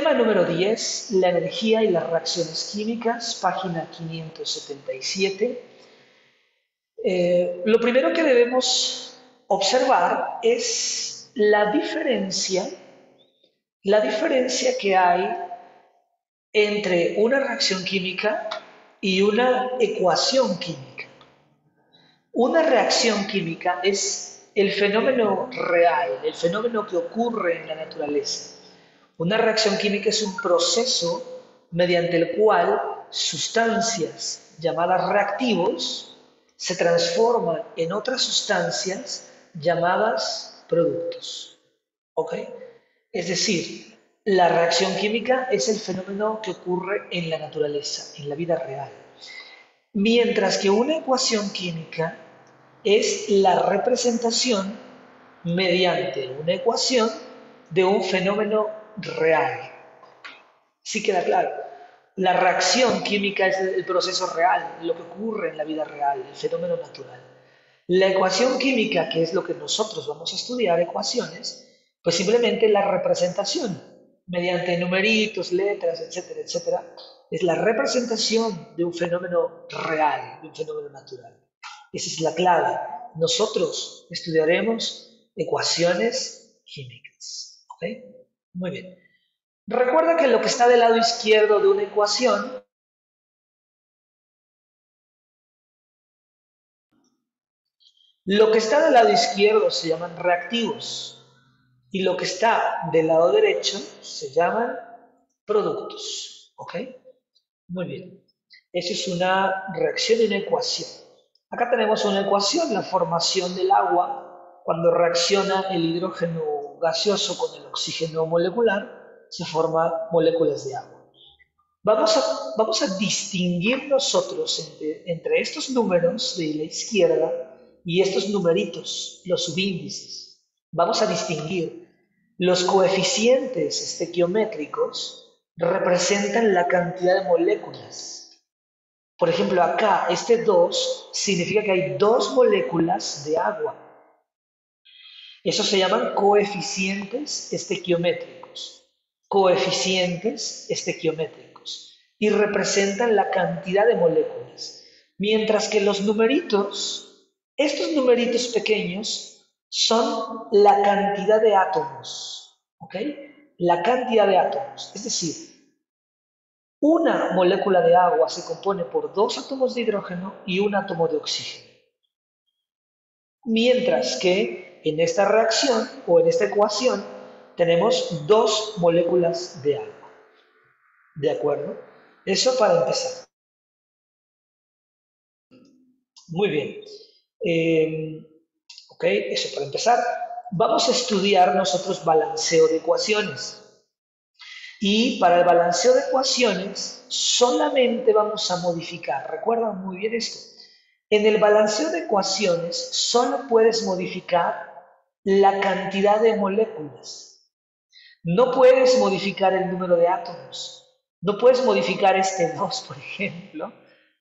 Tema número 10, la energía y las reacciones químicas, página 577. Lo primero que debemos observar es la diferencia que hay entre una reacción química y una ecuación química. Una reacción química es el fenómeno real, el fenómeno que ocurre en la naturaleza. Una reacción química es un proceso mediante el cual sustancias llamadas reactivos se transforman en otras sustancias llamadas productos. ¿Ok? Es decir, la reacción química es el fenómeno que ocurre en la naturaleza, en la vida real. Mientras que una ecuación química es la representación mediante una ecuación de un fenómeno real. Sí queda claro. La reacción química es el proceso real, lo que ocurre en la vida real, el fenómeno natural. La ecuación química, que es lo que nosotros vamos a estudiar, ecuaciones, pues simplemente la representación mediante numeritos, letras, etcétera, etcétera, es la representación de un fenómeno real, de un fenómeno natural. Esa es la clave. Nosotros estudiaremos ecuaciones químicas. ¿Ok? Muy bien. Recuerda que lo que está del lado izquierdo de una ecuación, lo que está del lado izquierdo se llaman reactivos y lo que está del lado derecho se llaman productos. ¿Ok? Muy bien. Eso es una reacción y una ecuación. Acá tenemos una ecuación, la formación del agua. Cuando reacciona el hidrógeno gaseoso con el oxígeno molecular, se forman moléculas de agua. Vamos a distinguir nosotros entre estos números de la izquierda y estos numeritos, los subíndices. Vamos a distinguir. Los coeficientes estequiométricos representan la cantidad de moléculas. Por ejemplo, acá este 2 significa que hay 2 moléculas de agua. Esos se llaman coeficientes estequiométricos. Coeficientes estequiométricos. Y representan la cantidad de moléculas. Mientras que los numeritos, estos numeritos pequeños, son la cantidad de átomos. ¿Ok? La cantidad de átomos. Es decir, una molécula de agua se compone por 2 átomos de hidrógeno y un átomo de oxígeno. Mientras que en esta reacción o en esta ecuación tenemos 2 moléculas de agua. ¿De acuerdo? Eso para empezar. Muy bien. Ok, eso para empezar. Vamos a estudiar nosotros balanceo de ecuaciones. Y para el balanceo de ecuaciones solamente vamos a modificar, recuerda muy bien esto, en el balanceo de ecuaciones solo puedes modificar la cantidad de moléculas. No puedes modificar el número de átomos. No puedes modificar este 2, por ejemplo,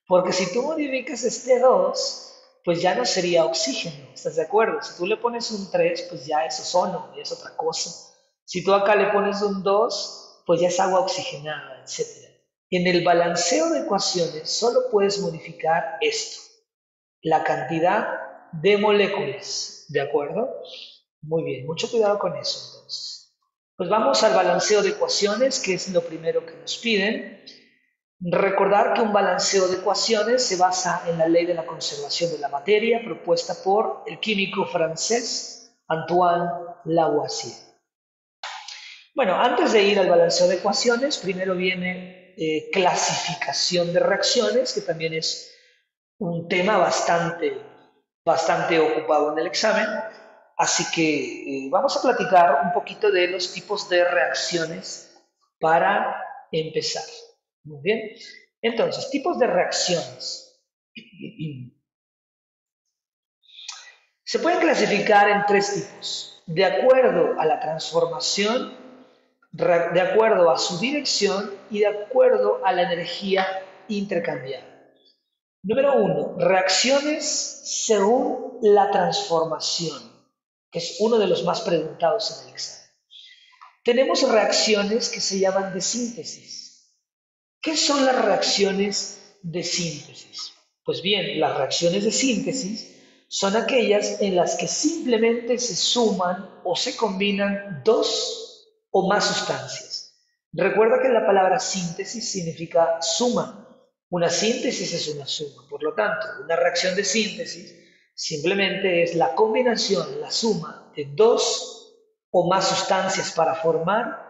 porque si tú modificas este 2, pues ya no sería oxígeno, ¿estás de acuerdo? Si tú le pones un 3, pues ya es ozono, ya es otra cosa. Si tú acá le pones un 2, pues ya es agua oxigenada, etc. En el balanceo de ecuaciones solo puedes modificar esto, la cantidad de moléculas, ¿de acuerdo? Muy bien, mucho cuidado con eso entonces. Pues vamos al balanceo de ecuaciones, que es lo primero que nos piden. Recordar que un balanceo de ecuaciones se basa en la ley de la conservación de la materia propuesta por el químico francés Antoine Lavoisier. Bueno, antes de ir al balanceo de ecuaciones, primero viene clasificación de reacciones, que también es un tema bastante ocupado en el examen. Así que vamos a platicar un poquito de los tipos de reacciones para empezar. Muy bien. Entonces, tipos de reacciones. Se pueden clasificar en 3 tipos, de acuerdo a la transformación, de acuerdo a su dirección y de acuerdo a la energía intercambiada. Número 1, reacciones según la transformación, que es uno de los más preguntados en el examen. tenemos reacciones que se llaman de síntesis. ¿Qué son las reacciones de síntesis? Pues bien, las reacciones de síntesis son aquellas en las que simplemente se suman o se combinan dos o más sustancias. Recuerda que la palabra síntesis significa suma. Una síntesis es una suma. Por lo tanto, una reacción de síntesis simplemente es la combinación, la suma de dos o más sustancias para formar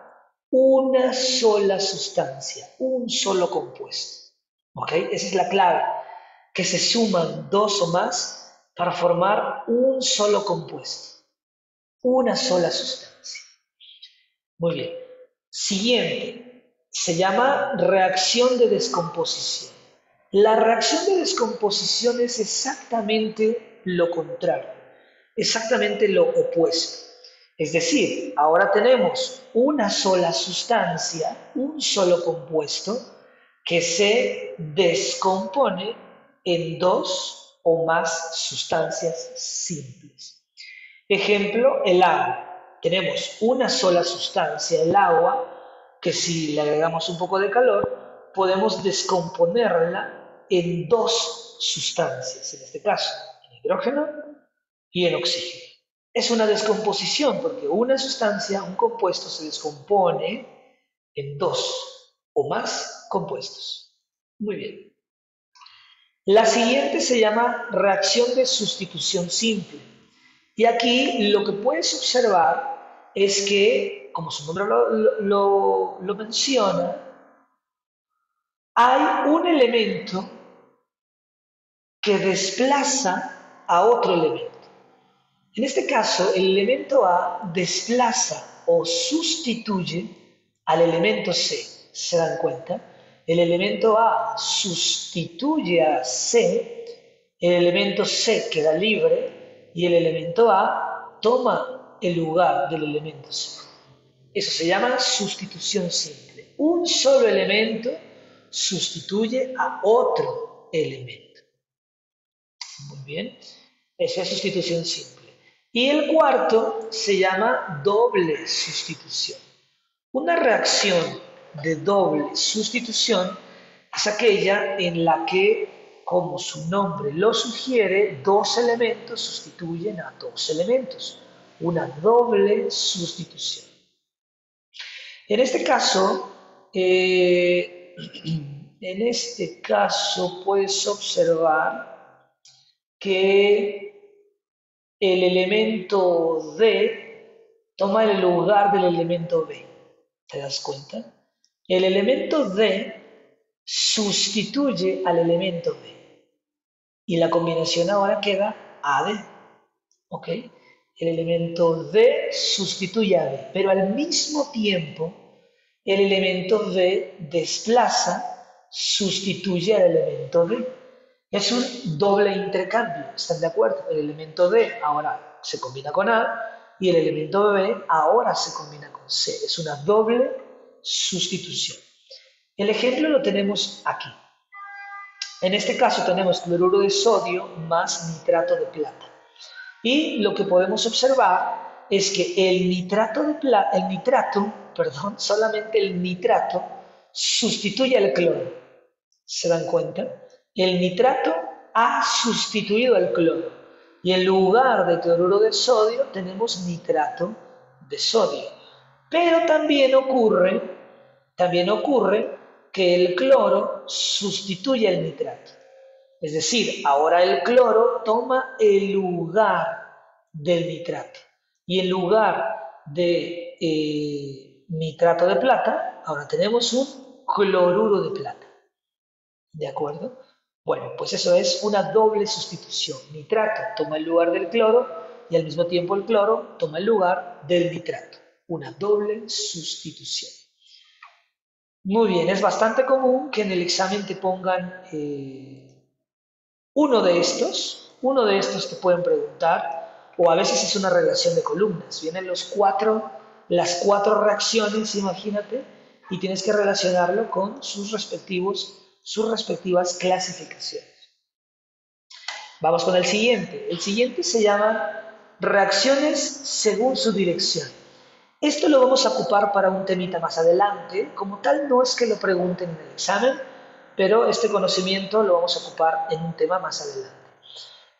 una sola sustancia, un solo compuesto. ¿Ok? Esa es la clave, que se suman dos o más para formar un solo compuesto, una sola sustancia. Muy bien. Siguiente, se llama reacción de descomposición. La reacción de descomposición es exactamente lo contrario, exactamente lo opuesto. Es decir, ahora tenemos una sola sustancia, un solo compuesto, que se descompone en dos o más sustancias simples. Ejemplo, el agua. Tenemos una sola sustancia, el agua, que si le agregamos un poco de calor, podemos descomponerla en dos sustancias, en este caso, en hidrógeno y en oxígeno. Es una descomposición porque una sustancia, un compuesto, se descompone en dos o más compuestos. Muy bien. La siguiente se llama reacción de sustitución simple. Y aquí lo que puedes observar es que, como su nombre lo menciona, hay un elemento que desplaza a otro elemento. En este caso, el elemento A desplaza o sustituye al elemento C. ¿Se dan cuenta? El elemento A sustituye a C, el elemento C queda libre y el elemento A toma el lugar del elemento C. Eso se llama sustitución simple. Un solo elemento sustituye a otro elemento. Muy bien. Esa es sustitución simple. Y el cuarto se llama doble sustitución. Una reacción de doble sustitución es aquella en la que, como su nombre lo sugiere, dos elementos sustituyen a dos elementos. Una doble sustitución. En este caso, puedes observar que el elemento D toma el lugar del elemento B. ¿Te das cuenta? El elemento D sustituye al elemento B. Y la combinación ahora queda AD. ¿Ok? El elemento D sustituye a D, pero al mismo tiempo el elemento D desplaza, sustituye al elemento D. Es un doble intercambio, ¿están de acuerdo? El elemento D ahora se combina con A y el elemento B ahora se combina con C. Es una doble sustitución. El ejemplo lo tenemos aquí. En este caso tenemos cloruro de sodio más nitrato de plata. Y lo que podemos observar es que solamente el nitrato sustituye al cloro. ¿Se dan cuenta? El nitrato ha sustituido al cloro. Y en lugar de cloruro de sodio tenemos nitrato de sodio. Pero también ocurre que el cloro sustituye al nitrato. Es decir, ahora el cloro toma el lugar del nitrato. Y en lugar de nitrato de plata, ahora tenemos un cloruro de plata. ¿De acuerdo? Bueno, pues eso es una doble sustitución. Nitrato toma el lugar del cloro y al mismo tiempo el cloro toma el lugar del nitrato. Una doble sustitución. Muy bien, es bastante común que en el examen te pongan uno de estos te pueden preguntar, o a veces es una relación de columnas. Vienen las cuatro reacciones, imagínate, y tienes que relacionarlo con sus respectivas clasificaciones. Vamos con el siguiente. El siguiente se llama reacciones según su dirección. Esto lo vamos a ocupar para un temita más adelante. Como tal, no es que lo pregunten en el examen, pero este conocimiento lo vamos a ocupar en un tema más adelante.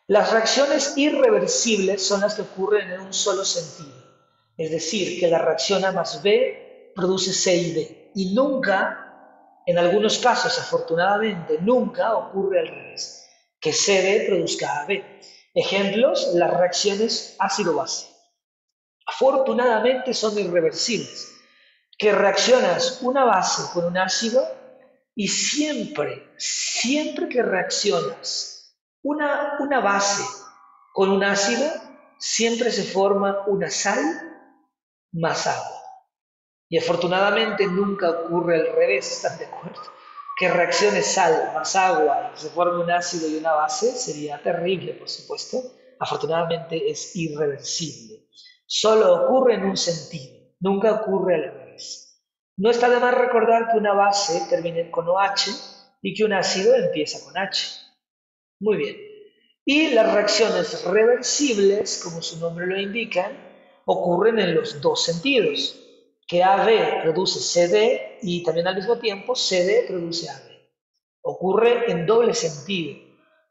Las reacciones irreversibles son las que ocurren en un solo sentido. Es decir, que la reacción A más B produce C y D. Y nunca, en algunos casos afortunadamente, nunca ocurre al revés, que CD produzca AB. Ejemplos, las reacciones ácido-base. Afortunadamente son irreversibles, que reaccionas una base con un ácido y siempre que reaccionas una base con un ácido, siempre se forma una sal más agua. Y afortunadamente nunca ocurre al revés, ¿están de acuerdo? Que reaccione sal más agua y se forme un ácido y una base sería terrible, por supuesto. Afortunadamente es irreversible. Solo ocurre en un sentido, nunca ocurre al revés. No está de más recordar que una base termina con OH y que un ácido empieza con H. Muy bien. Y las reacciones reversibles, como su nombre lo indica, ocurren en los dos sentidos, que AB produce CD y también al mismo tiempo CD produce AB. Ocurre en doble sentido.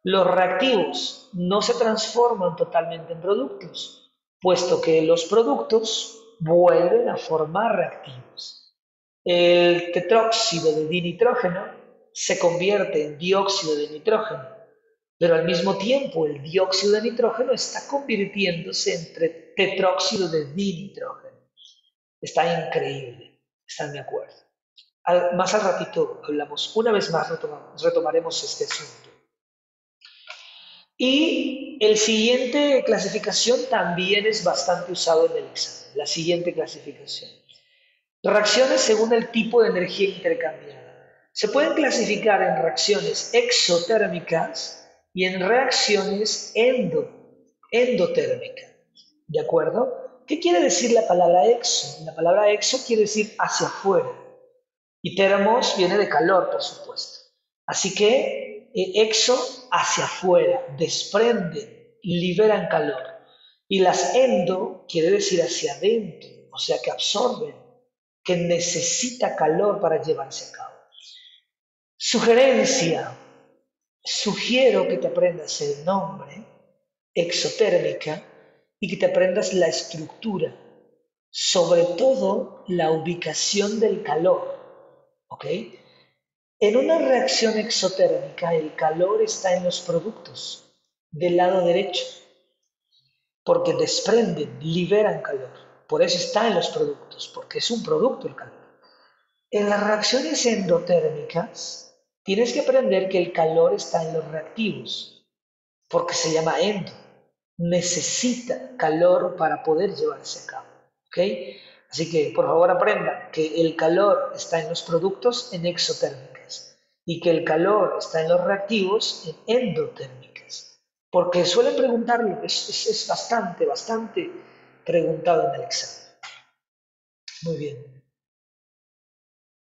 Los reactivos no se transforman totalmente en productos, puesto que los productos vuelven a formar reactivos. El tetróxido de dinitrógeno se convierte en dióxido de nitrógeno, pero al mismo tiempo el dióxido de nitrógeno está convirtiéndose en tetróxido de dinitrógeno. Está increíble, ¿están de acuerdo? Más al ratito hablamos, una vez más retomaremos este asunto. Y el siguiente clasificación también es bastante usado en el examen, la siguiente clasificación. Reacciones según el tipo de energía intercambiada. Se pueden clasificar en reacciones exotérmicas y en reacciones endotérmicas. ¿De acuerdo? ¿Qué quiere decir la palabra exo? La palabra exo quiere decir hacia afuera. Y termos viene de calor, por supuesto. Así que exo hacia afuera, desprenden, liberan calor. Y las endo quiere decir hacia adentro, o sea que absorben, que necesita calor para llevarse a cabo. Sugerencia, sugiero que te aprendas el nombre, exotérmica, y que te aprendas la estructura, sobre todo la ubicación del calor, ¿ok? En una reacción exotérmica, el calor está en los productos del lado derecho, porque desprenden, liberan calor. Por eso está en los productos, porque es un producto el calor. En las reacciones endotérmicas, tienes que aprender que el calor está en los reactivos, porque se llama endo. Necesita calor para poder llevarse a cabo. ¿Ok? Así que, por favor, aprenda que el calor está en los productos en exotérmicas y que el calor está en los reactivos en endotérmicas. Porque suelen preguntarlo, es bastante preguntado en el examen. Muy bien.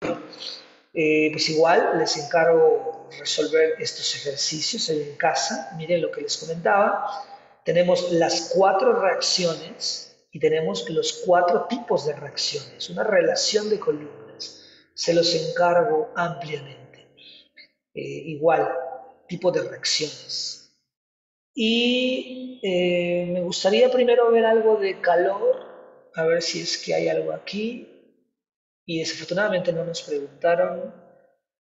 Pues igual les encargo resolver estos ejercicios ahí en casa. Miren lo que les comentaba. Tenemos las 4 reacciones y tenemos los 4 tipos de reacciones, una relación de columnas. Se los encargo ampliamente. Igual, tipo de reacciones. Y me gustaría primero ver algo de calor, a ver si es que hay algo aquí. Y desafortunadamente no nos preguntaron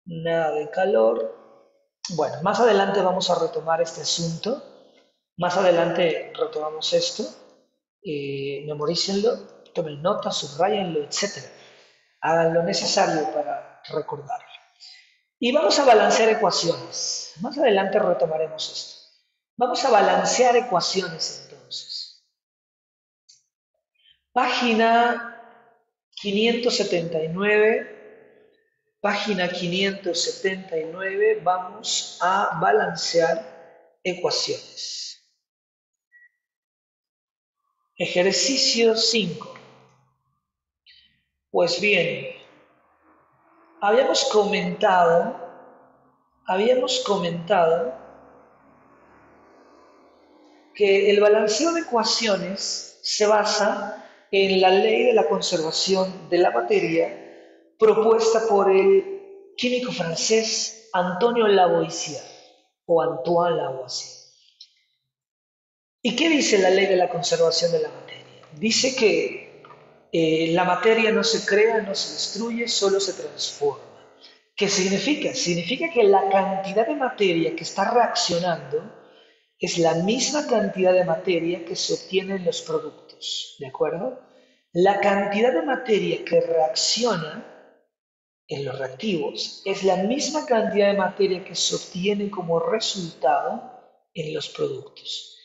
nada de calor. Bueno, más adelante vamos a retomar este asunto. Más adelante retomamos esto. Memorícenlo, tomen nota, subrayenlo, etc. Hagan lo necesario para recordarlo. Y vamos a balancear ecuaciones. Más adelante retomaremos esto. Vamos a balancear ecuaciones entonces. Página 579. Página 579, vamos a balancear ecuaciones. Ejercicio 5. Pues bien, habíamos comentado que el balanceo de ecuaciones se basa en la ley de la conservación de la materia propuesta por el químico francés Antonio Lavoisier o Antoine Lavoisier. ¿Y qué dice la ley de la conservación de la materia? Dice que la materia no se crea, no se destruye, solo se transforma. ¿Qué significa? Significa que la cantidad de materia que está reaccionando es la misma cantidad de materia que se obtiene en los productos, ¿de acuerdo? La cantidad de materia que reacciona en los reactivos es la misma cantidad de materia que se obtiene como resultado en los productos.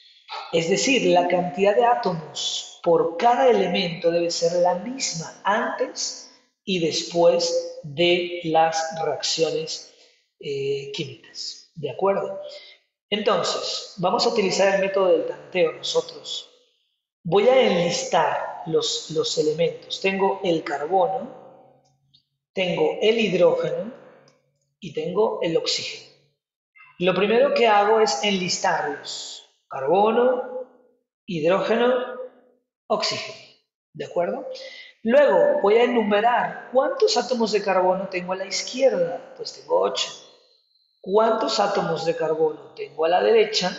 Es decir, la cantidad de átomos por cada elemento debe ser la misma antes y después de las reacciones químicas. ¿De acuerdo? Entonces, vamos a utilizar el método del tanteo nosotros. Voy a enlistar los elementos. Tengo el carbono, tengo el hidrógeno y tengo el oxígeno. Lo primero que hago es enlistarlos. Carbono, hidrógeno, oxígeno. ¿De acuerdo? Luego voy a enumerar cuántos átomos de carbono tengo a la izquierda. Pues tengo 8. ¿Cuántos átomos de carbono tengo a la derecha?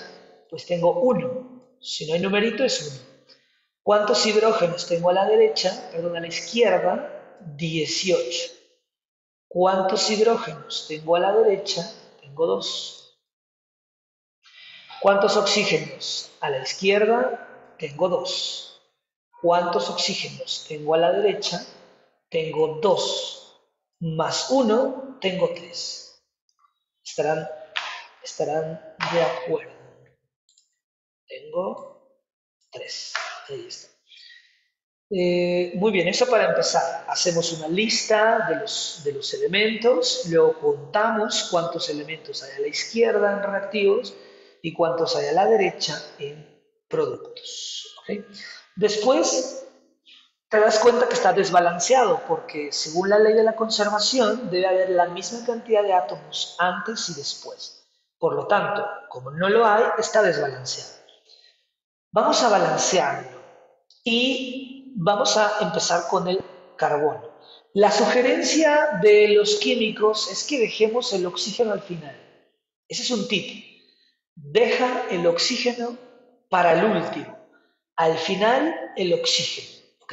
Pues tengo 1. Si no hay numerito es 1. ¿Cuántos hidrógenos tengo a la derecha? Perdón, a la izquierda, 18. ¿Cuántos hidrógenos tengo a la derecha? Tengo 2. ¿Cuántos oxígenos a la izquierda? Tengo 2. ¿Cuántos oxígenos tengo a la derecha? Tengo 2. Más 1, tengo 3. Estarán de acuerdo. Tengo 3. Ahí está. Muy bien, eso para empezar. Hacemos una lista de los elementos, luego contamos cuántos elementos hay a la izquierda en reactivos y cuántos hay a la derecha en productos. ¿Okay? Después te das cuenta que está desbalanceado porque según la ley de la conservación debe haber la misma cantidad de átomos antes y después. Por lo tanto, como no lo hay, está desbalanceado. Vamos a balancearlo y vamos a empezar con el carbono. La sugerencia de los químicos es que dejemos el oxígeno al final. Ese es un tip. Deja el oxígeno para el último. Al final el oxígeno. ¿Ok?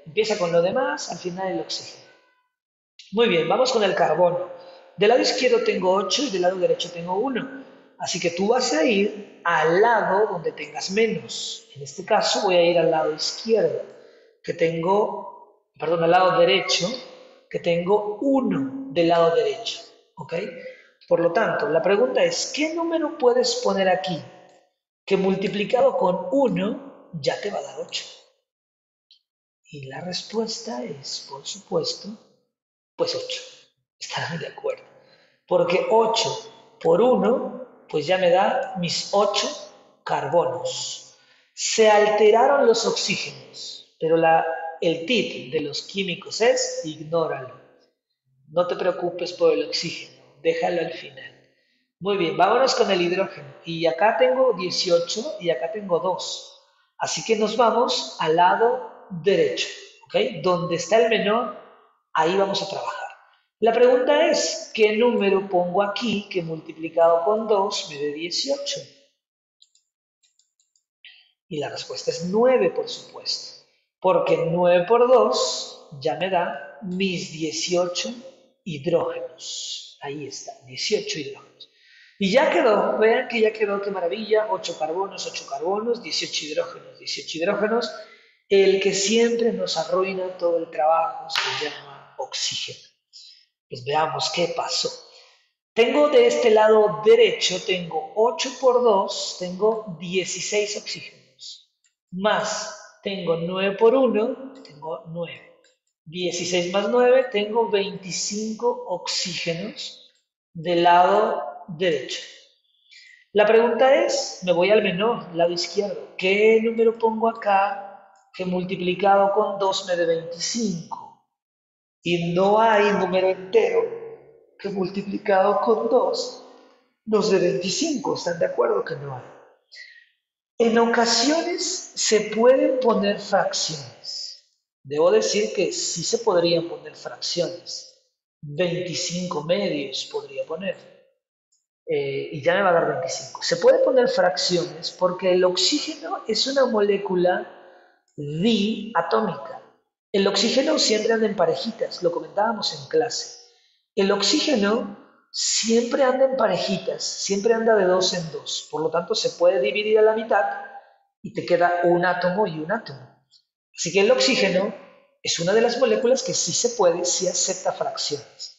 Empieza con lo demás, al final el oxígeno. Muy bien, vamos con el carbono. Del lado izquierdo tengo 8 y del lado derecho tengo 1. Así que tú vas a ir al lado donde tengas menos. En este caso voy a ir al lado izquierdo, que tengo, perdón, al lado derecho, que tengo 1 del lado derecho. ¿Ok? Por lo tanto, la pregunta es, ¿qué número puedes poner aquí que multiplicado con 1 ya te va a dar 8? Y la respuesta es, por supuesto, pues 8. Estarán de acuerdo. Porque 8 por 1, pues ya me da mis 8 carbonos. Se alteraron los oxígenos, pero el tip de los químicos es ignóralo. No te preocupes por el oxígeno, déjalo al final. Muy bien, vámonos con el hidrógeno. Y acá tengo 18 y acá tengo 2. Así que nos vamos al lado derecho, ¿ok? Donde está el menor, ahí vamos a trabajar. La pregunta es, ¿qué número pongo aquí que multiplicado con 2 me dé 18? Y la respuesta es 9, por supuesto. Porque 9 por 2 ya me da mis 18 hidrógenos. Ahí está, 18 hidrógenos. Y ya quedó, vean que ya quedó, qué maravilla, 8 carbonos, 18 hidrógenos, 18 hidrógenos. El que siempre nos arruina todo el trabajo se llama oxígeno. Pues veamos qué pasó. Tengo de este lado derecho, tengo 8 por 2, tengo 16 oxígenos. Más, tengo 9 por 1, tengo 9. 16 más 9, tengo 25 oxígenos del lado derecho. La pregunta es, me voy al menor, lado izquierdo. ¿Qué número pongo acá que multiplicado con 2 me dé 25? Y no hay número entero que multiplicado con 2 nos dé 25. ¿Están de acuerdo que no hay? En ocasiones se pueden poner fracciones. Debo decir que sí se podrían poner fracciones. 25 medios podría poner. Y ya me va a dar 25. Se puede poner fracciones porque el oxígeno es una molécula diatómica. El oxígeno siempre anda en parejitas, lo comentábamos en clase. El oxígeno siempre anda en parejitas, siempre anda de dos en dos. Por lo tanto, se puede dividir a la mitad y te queda un átomo y un átomo. Así que el oxígeno es una de las moléculas que sí se puede, sí acepta fracciones.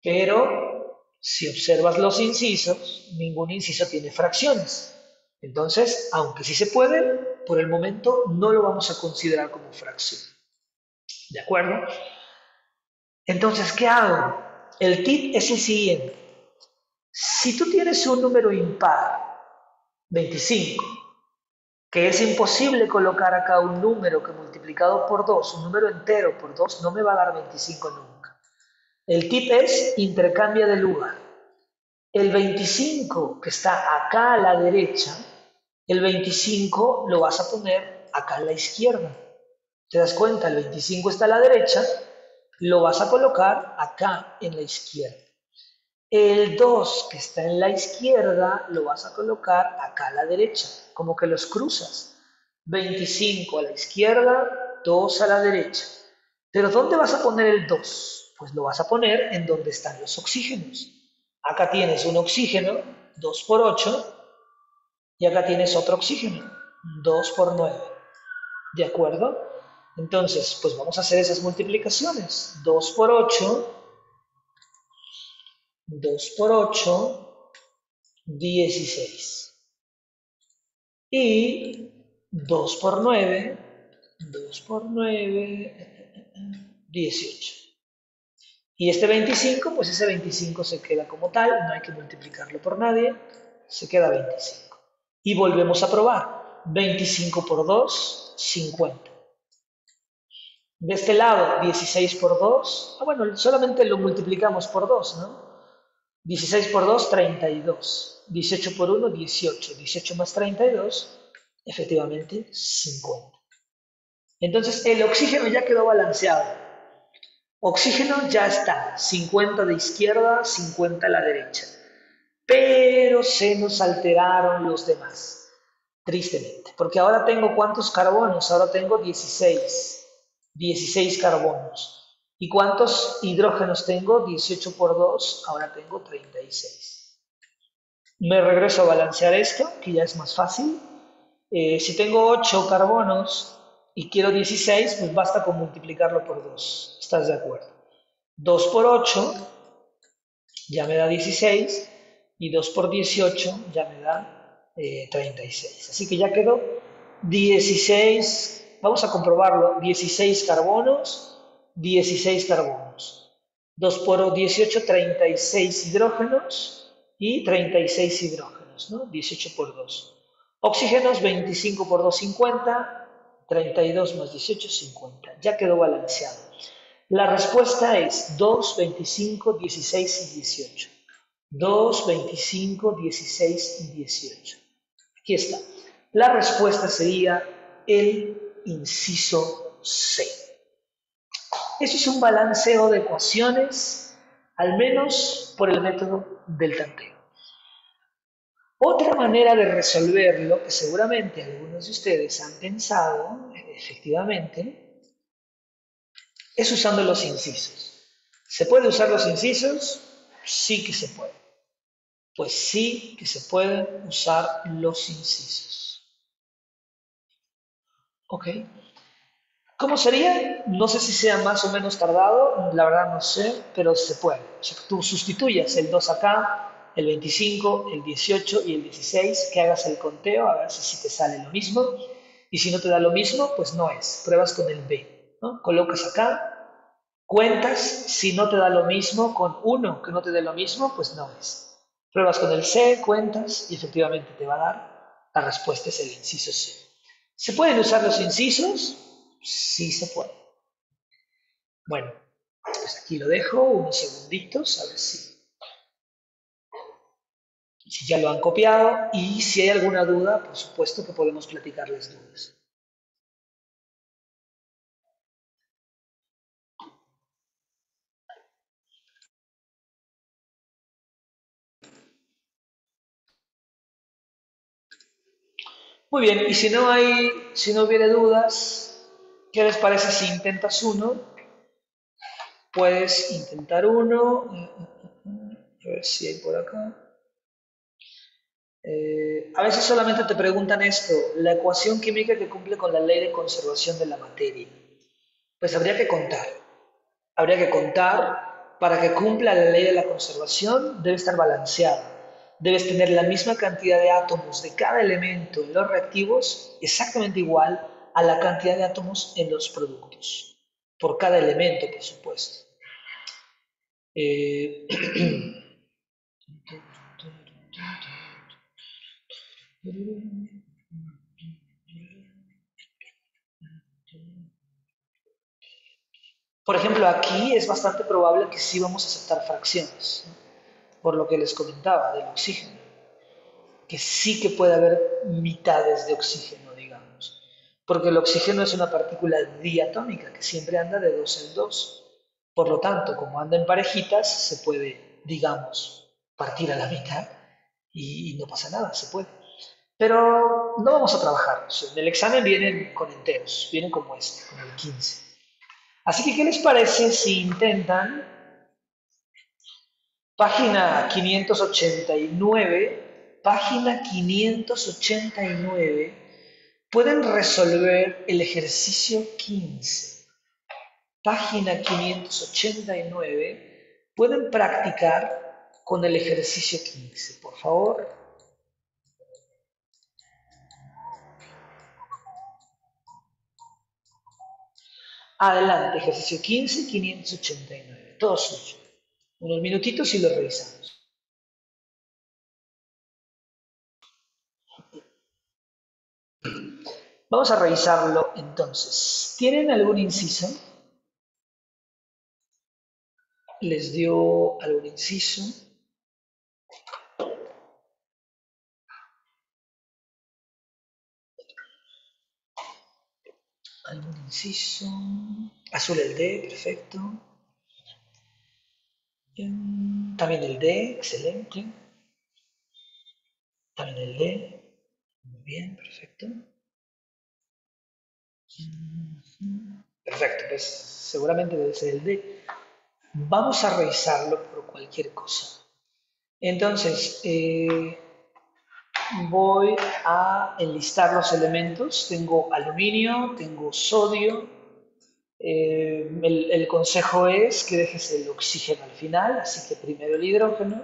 Pero si observas los incisos, ningún inciso tiene fracciones. Entonces, aunque sí se puede, por el momento no lo vamos a considerar como fracción. ¿De acuerdo? Entonces, ¿qué hago? El tip es el siguiente. Si tú tienes un número impar, 25, que es imposible colocar acá un número que multiplicado por 2, un número entero por 2, no me va a dar 25 nunca. El tip es intercambia de lugar. El 25 que está acá a la derecha, el 25 lo vas a poner acá a la izquierda. ¿Te das cuenta? El 25 está a la derecha, lo vas a colocar acá en la izquierda. El 2 que está en la izquierda lo vas a colocar acá a la derecha, como que los cruzas. 25 a la izquierda, 2 a la derecha. Pero ¿dónde vas a poner el 2? Pues lo vas a poner en donde están los oxígenos. Acá tienes un oxígeno, 2 por 8, y acá tienes otro oxígeno, 2 por 9. ¿De acuerdo? Entonces, pues vamos a hacer esas multiplicaciones. 2 por 8, 2 por 8, 16. Y 2 por 9, 2 por 9, 18. Y este 25, pues ese 25 se queda como tal, no hay que multiplicarlo por nadie, se queda 25. Y volvemos a probar. 25 por 2, 50. De este lado, 16 por 2, bueno, solamente lo multiplicamos por 2, ¿no? 16 por 2, 32. 18 por 1, 18. 18 más 32, efectivamente, 50. Entonces, el oxígeno ya quedó balanceado. Oxígeno ya está, 50 de izquierda, 50 a la derecha. Pero se nos alteraron los demás, tristemente. Porque ahora tengo ¿cuántos carbonos? Ahora tengo 16. 16 carbonos. ¿Y cuántos hidrógenos tengo? 18 por 2, ahora tengo 36. Me regreso a balancear esto, que ya es más fácil. Si tengo 8 carbonos y quiero 16, pues basta con multiplicarlo por 2. ¿Estás de acuerdo? 2 por 8 ya me da 16 y 2 por 18 ya me da 36. Así que ya quedó 16, vamos a comprobarlo, 16 carbonos, 16 carbonos. 2 por 18, 36 hidrógenos y 36 hidrógenos, ¿no? 18 por 2. Oxígenos, 25 por 2, 50, 32 más 18, 50. Ya quedó balanceado. La respuesta es 2, 25, 16 y 18. 2, 25, 16 y 18. Aquí está. La respuesta sería el inciso C. Eso es un balanceo de ecuaciones, al menos por el método del tanteo. Otra manera de resolverlo, que seguramente algunos de ustedes han pensado, efectivamente, es usando los incisos. ¿Se puede usar los incisos? Sí que se puede. Pues sí que se pueden usar los incisos. ¿Ok? ¿Cómo sería? No sé si sea más o menos tardado, la verdad no sé, pero se puede. O sea, tú sustituyas el 2 acá, el 25, el 18 y el 16, que hagas el conteo, a ver si te sale lo mismo. Y si no te da lo mismo, pues no es. Pruebas con el B, ¿no? Colocas acá, cuentas, si no te da lo mismo, con uno que no te dé lo mismo, pues no es. Pruebas con el C, cuentas y efectivamente te va a dar. La respuesta es el inciso C. ¿Se pueden usar los incisos? Sí se puede. Bueno, pues aquí lo dejo unos segunditos, a ver si ya lo han copiado y si hay alguna duda, por supuesto que podemos platicarles dudas. Muy bien, y si no hubiera dudas, ¿qué les parece si intentas uno? Puedes intentar uno. A ver si hay por acá. A veces solamente te preguntan esto, la ecuación química que cumple con la ley de conservación de la materia. Pues habría que contar. Habría que contar para que cumpla la ley de la conservación, debe estar balanceada. Debes tener la misma cantidad de átomos de cada elemento en los reactivos, exactamente igual a la cantidad de átomos en los productos. Por cada elemento, por supuesto. Eh, Por ejemplo, aquí es bastante probable que sí vamos a aceptar fracciones, ¿no? Por lo que les comentaba del oxígeno, que sí que puede haber mitades de oxígeno, digamos, porque el oxígeno es una partícula diatómica que siempre anda de dos en dos. Por lo tanto, como anda en parejitas, se puede, digamos, partir a la mitad y no pasa nada, se puede. Pero no vamos a trabajar. O sea, en el examen vienen con enteros, vienen como este, con el 15. Así que, ¿qué les parece si intentan página 589, página 589, pueden resolver el ejercicio 15? Página 589, pueden practicar con el ejercicio 15, por favor. Adelante, ejercicio 15, 589, todo suyo. Unos minutitos y lo revisamos. Vamos a revisarlo entonces. ¿Tienen algún inciso? ¿Les dio algún inciso? ¿Algún inciso? Azul el D, perfecto. También el D, excelente. También el D, muy bien, perfecto. Perfecto, pues seguramente debe ser el D. Vamos a revisarlo por cualquier cosa. Entonces, voy a enlistar los elementos. Tengo aluminio, tengo sodio. El consejo es que dejes el oxígeno al final, así que primero el hidrógeno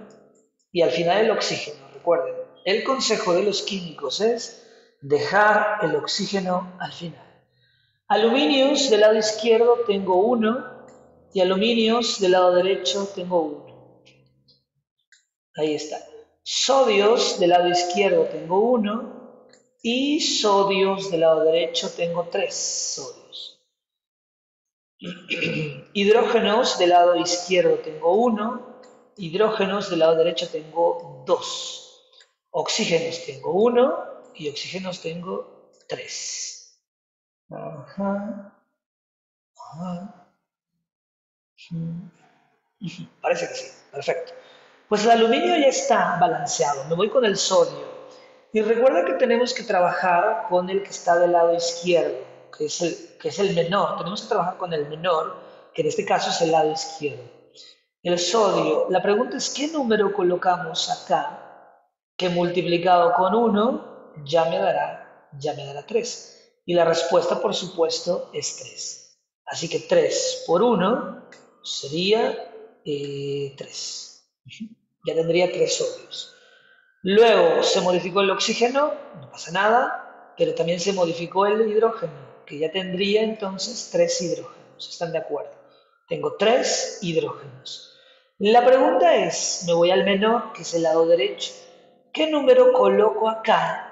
y al final el oxígeno. Recuerden, el consejo de los químicos es dejar el oxígeno al final. Aluminios del lado izquierdo tengo uno y aluminios del lado derecho tengo uno. Ahí está. Sodios del lado izquierdo tengo uno y sodios del lado derecho tengo tres sodios. Hidrógenos del lado izquierdo tengo uno, hidrógenos del lado derecho tengo dos. Oxígenos tengo uno y oxígenos tengo tres. Ajá, ajá. Parece que sí, perfecto. Pues el aluminio ya está balanceado, me voy con el sodio. Y recuerda que tenemos que trabajar con el que está del lado izquierdo, que es el menor. Tenemos que trabajar con el menor, que en este caso es el lado izquierdo. El sodio, la pregunta es ¿qué número colocamos acá? Que multiplicado con uno ya me dará 3. Y la respuesta, por supuesto, es 3. Así que 3 por uno sería 3. Ya tendría 3 sodios. Luego se modificó el oxígeno, no pasa nada, pero también se modificó el hidrógeno, que ya tendría entonces 3 hidrógenos. ¿Están de acuerdo? Tengo 3 hidrógenos. La pregunta es, me voy al menor, que es el lado derecho. ¿Qué número coloco acá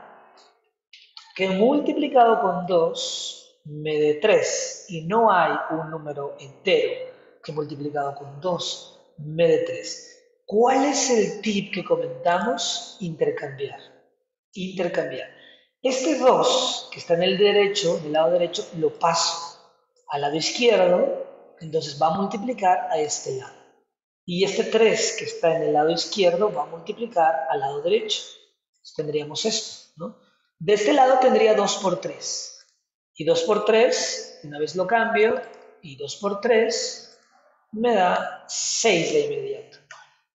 que multiplicado con 2 me dé 3? Y no hay un número entero que multiplicado con 2 me dé 3. ¿Cuál es el tip que comentamos? Intercambiar. Intercambiar. Este 2 que está en el derecho, del lado derecho, lo paso al lado izquierdo, entonces va a multiplicar a este lado. Y este 3 que está en el lado izquierdo va a multiplicar al lado derecho. Entonces tendríamos esto, ¿no? De este lado tendría 2 por 3. Y 2 por 3, una vez lo cambio, y 2 por 3 me da 6 de inmediato.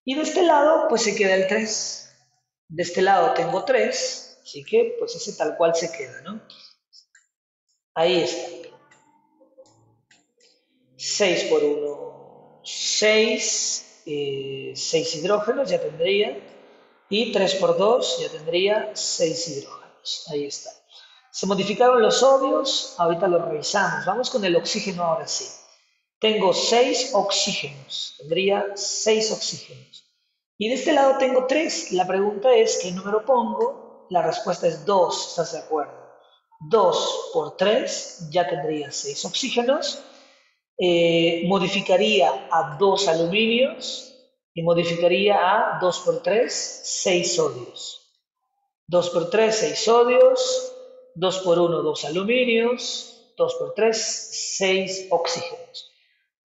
Y de este lado, pues se queda el 3. De este lado tengo 3, así que pues ese tal cual se queda, ¿no? Ahí está. 6 por 1, 6. 6 hidrógenos ya tendría. Y 3 por 2 ya tendría 6 hidrógenos. Ahí está. Se modificaron los sodios, ahorita los revisamos. Vamos con el oxígeno ahora sí. Tengo 6 oxígenos, tendría 6 oxígenos. Y de este lado tengo 3. La pregunta es, ¿qué número pongo? La respuesta es 2, ¿estás de acuerdo? 2 por 3 ya tendría 6 oxígenos. Modificaría a 2 aluminios y modificaría a 2 por 3, 6 sodios. 2 por 3, 6 sodios. 2 por 1, 2 aluminios. 2 por 3, 6 oxígenos.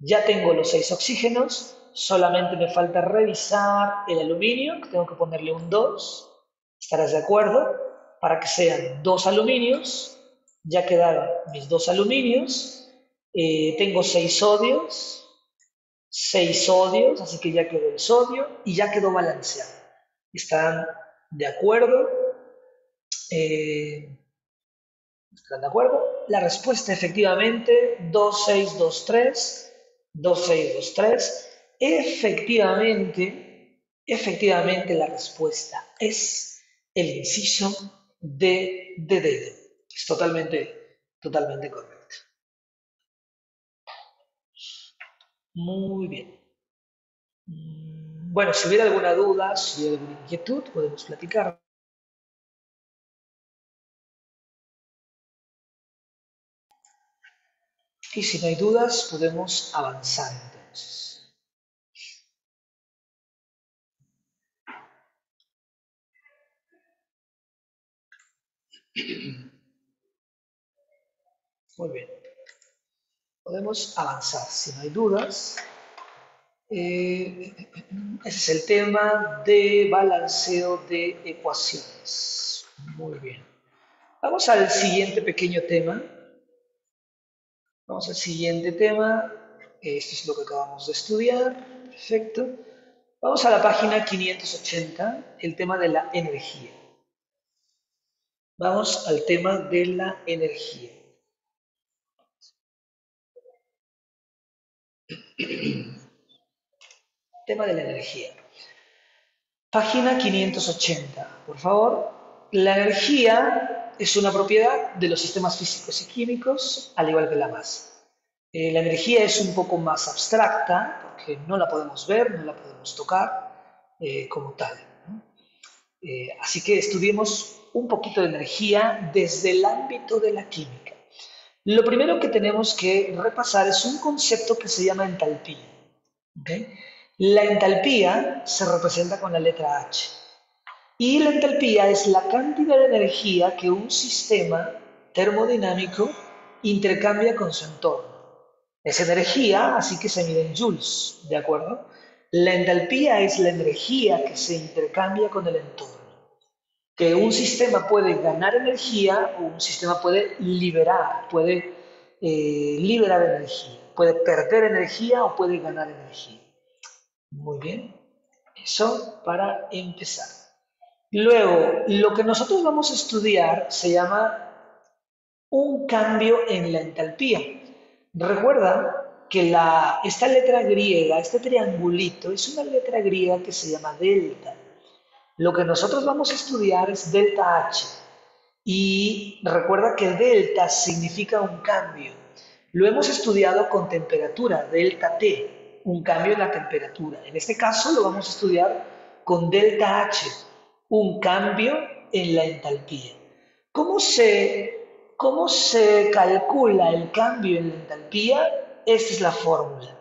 Ya tengo los 6 oxígenos, solamente me falta revisar el aluminio, que tengo que ponerle un 2, estarás de acuerdo, para que sean 2 aluminios, ya quedaron mis 2 aluminios, tengo 6 sodios, así que ya quedó el sodio y ya quedó balanceado. ¿Están de acuerdo? Eh, ¿Están de acuerdo? La respuesta efectivamente 2623, 2623. Efectivamente la respuesta es el inciso de dedo. Es totalmente correcto. Muy bien. Bueno, si hubiera alguna duda, si hubiera alguna inquietud, podemos platicar. Y si no hay dudas, podemos avanzar entonces. Muy bien. Podemos avanzar si no hay dudas. Ese es el tema de balanceo de ecuaciones. Muy bien. Vamos al siguiente pequeño tema. Vamos al siguiente tema. Esto es lo que acabamos de estudiar. Perfecto. Vamos a la página 580, el tema de la energía. Vamos al tema de la energía. Tema de la energía. Página 580, por favor. La energía es una propiedad de los sistemas físicos y químicos, al igual que la masa. La energía es un poco más abstracta, porque no la podemos ver, no la podemos tocar como tal, ¿no? Así que estudiemos un poquito de energía desde el ámbito de la química. Lo primero que tenemos que repasar es un concepto que se llama entalpía. ¿Okay? La entalpía se representa con la letra H. Y la entalpía es la cantidad de energía que un sistema termodinámico intercambia con su entorno. Es energía, así que se mide en joules, ¿de acuerdo? La entalpía es la energía que se intercambia con el entorno. Que un sistema puede ganar energía o un sistema puede liberar energía. Puede perder energía o puede ganar energía. Muy bien. Eso para empezar. Luego, lo que nosotros vamos a estudiar se llama un cambio en la entalpía. Recuerda que esta letra griega, este triangulito, es una letra griega que se llama delta. Lo que nosotros vamos a estudiar es delta H. Y recuerda que delta significa un cambio. Lo hemos estudiado con temperatura, delta T, un cambio en la temperatura. En este caso lo vamos a estudiar con delta H, un cambio en la entalpía. ¿Cómo se calcula el cambio en la entalpía? Esta es la fórmula.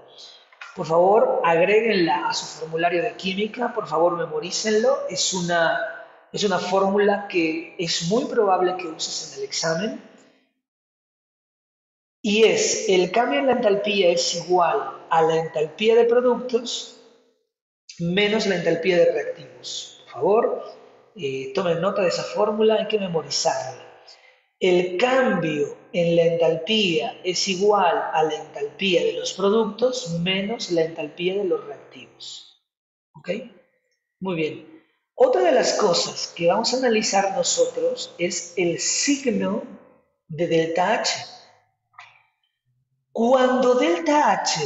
Por favor, agréguenla a su formulario de química, por favor, memorícenlo. Es una fórmula que es muy probable que uses en el examen. Y el cambio en la entalpía es igual a la entalpía de productos menos la entalpía de reactivos. Por favor, Tomen nota de esa fórmula, hay que memorizarla. El cambio en la entalpía es igual a la entalpía de los productos menos la entalpía de los reactivos. ¿Ok? Muy bien. Otra de las cosas que vamos a analizar nosotros es el signo de delta H. Cuando delta H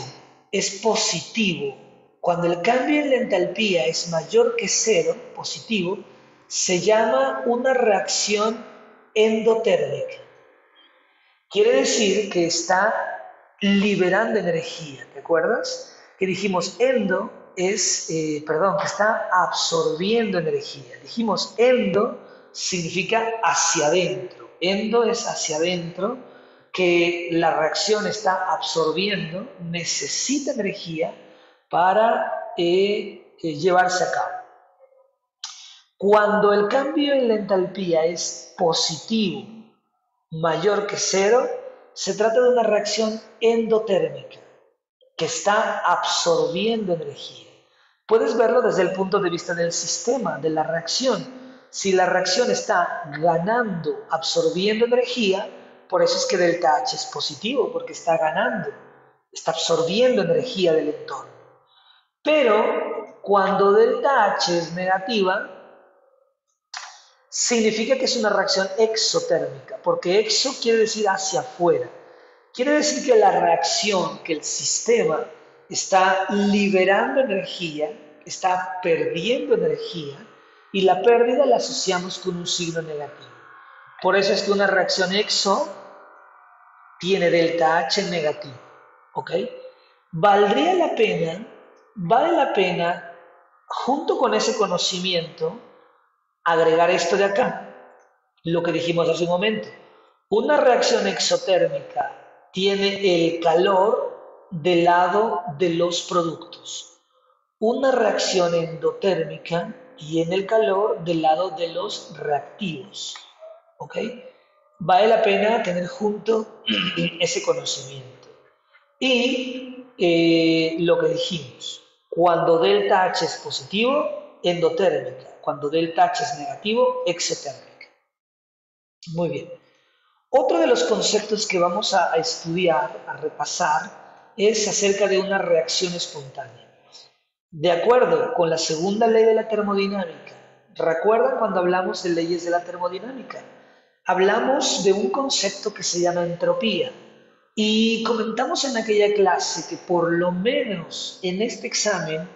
es positivo, cuando el cambio en la entalpía es mayor que cero, positivo, se llama una reacción endotérmica. Quiere decir que está liberando energía, ¿te acuerdas? Que dijimos que está absorbiendo energía. Dijimos endo significa hacia adentro. Endo es hacia adentro, que la reacción está absorbiendo, necesita energía para llevarse a cabo. Cuando el cambio en la entalpía es positivo, mayor que cero, se trata de una reacción endotérmica que está absorbiendo energía. Puedes verlo desde el punto de vista del sistema, de la reacción. Si la reacción está ganando, absorbiendo energía, por eso es que delta H es positivo, porque está ganando, está absorbiendo energía del entorno. Pero cuando delta H es negativa, significa que es una reacción exotérmica, porque exo quiere decir hacia afuera. Quiere decir que la reacción, que el sistema está liberando energía, está perdiendo energía, y la pérdida la asociamos con un signo negativo. Por eso es que una reacción exo tiene delta H negativo. ¿Ok? Vale la pena, junto con ese conocimiento, agregar esto de acá, lo que dijimos hace un momento. Una reacción exotérmica tiene el calor del lado de los productos. Una reacción endotérmica tiene el calor del lado de los reactivos. ¿Ok? Vale la pena tener junto ese conocimiento. Y lo que dijimos, cuando delta H es positivo, endotérmica. Cuando delta H es negativo, exotérmica. Muy bien. Otro de los conceptos que vamos a estudiar, a repasar, es acerca de una reacción espontánea. De acuerdo con la segunda ley de la termodinámica, ¿recuerdan cuando hablamos de leyes de la termodinámica? Hablamos de un concepto que se llama entropía y comentamos en aquella clase que por lo menos en este examen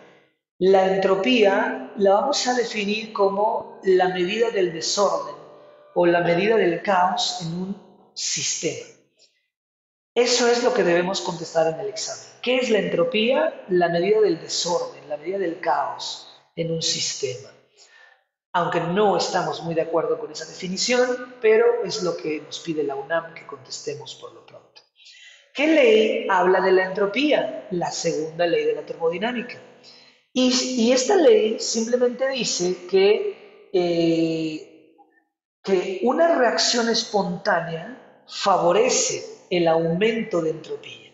la entropía la vamos a definir como la medida del desorden o la medida del caos en un sistema. Eso es lo que debemos contestar en el examen. ¿Qué es la entropía? La medida del desorden, la medida del caos en un sistema. Aunque no estamos muy de acuerdo con esa definición, pero es lo que nos pide la UNAM que contestemos por lo pronto. ¿Qué ley habla de la entropía? La segunda ley de la termodinámica. Y esta ley simplemente dice que una reacción espontánea favorece el aumento de entropía,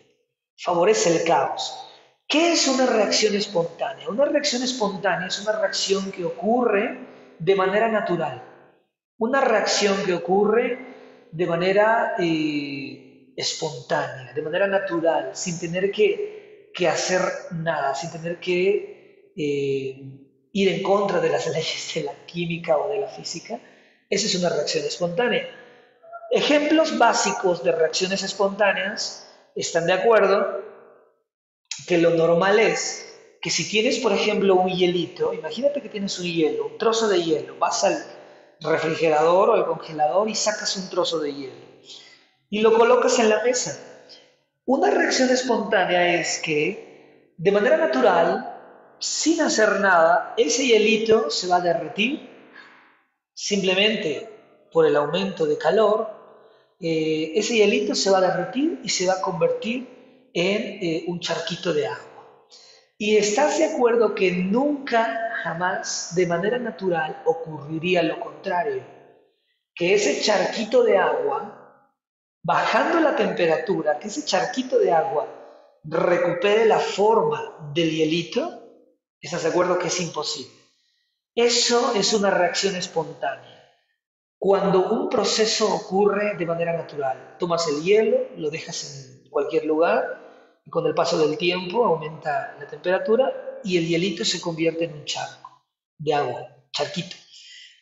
favorece el caos. ¿Qué es una reacción espontánea? Una reacción espontánea es una reacción que ocurre de manera natural, una reacción que ocurre de manera espontánea, de manera natural, sin tener que hacer nada, sin tener que ir en contra de las leyes de la química o de la física. Esa es una reacción espontánea. Ejemplos básicos de reacciones espontáneas están de acuerdo que lo normal es que si tienes, por ejemplo, un hielito, imagínate que tienes un hielo, un trozo de hielo, vas al refrigerador o al congelador y sacas un trozo de hielo y lo colocas en la mesa. Una reacción espontánea es que, de manera natural, sin hacer nada, ese hielito se va a derretir simplemente por el aumento de calor. Ese hielito se va a derretir y se va a convertir en un charquito de agua. ¿Y estás de acuerdo que nunca, jamás, de manera natural, ocurriría lo contrario? Que ese charquito de agua, bajando la temperatura, que ese charquito de agua recupere la forma del hielito. ¿Estás de acuerdo que es imposible? Eso es una reacción espontánea. Cuando un proceso ocurre de manera natural, tomas el hielo, lo dejas en cualquier lugar y con el paso del tiempo aumenta la temperatura y el hielito se convierte en un charco de agua, charquito.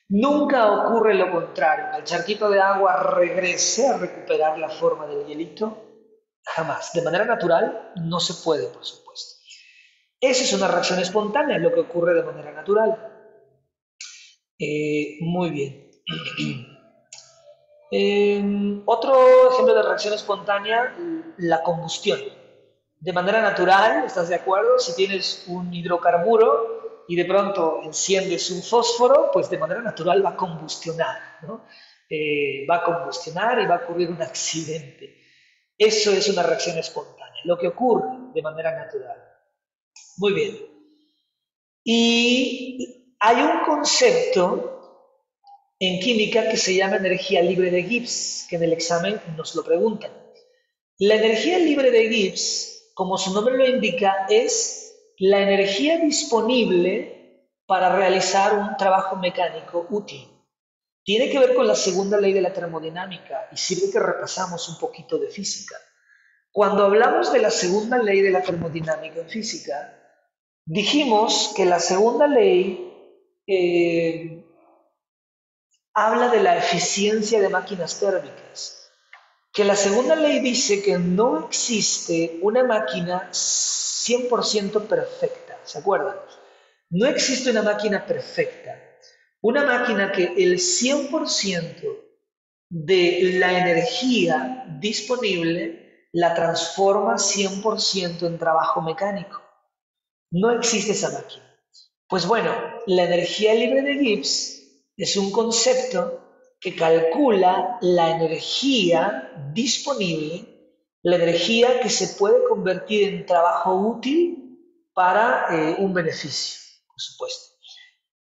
Nunca ocurre lo contrario, que el charquito de agua regrese a recuperar la forma del hielito, jamás. De manera natural no se puede, por supuesto. Esa es una reacción espontánea, lo que ocurre de manera natural. Muy bien. Otro ejemplo de reacción espontánea, la combustión. De manera natural, ¿estás de acuerdo? Si tienes un hidrocarburo y de pronto enciendes un fósforo, pues de manera natural va a combustionar, ¿no? Va a combustionar y va a ocurrir un accidente. Eso es una reacción espontánea, lo que ocurre de manera natural. Muy bien. Y hay un concepto en química que se llama energía libre de Gibbs, que en el examen nos lo preguntan. La energía libre de Gibbs, como su nombre lo indica, es la energía disponible para realizar un trabajo mecánico útil. Tiene que ver con la segunda ley de la termodinámica y sirve que repasamos un poquito de física. Cuando hablamos de la segunda ley de la termodinámica en física, dijimos que la segunda ley habla de la eficiencia de máquinas térmicas, que la segunda ley dice que no existe una máquina 100% perfecta, ¿se acuerdan? No existe una máquina perfecta, una máquina que el 100% de la energía disponible la transforma 100% en trabajo mecánico. No existe esa máquina. Pues bueno, la energía libre de Gibbs es un concepto que calcula la energía disponible, la energía que se puede convertir en trabajo útil para un beneficio, por supuesto.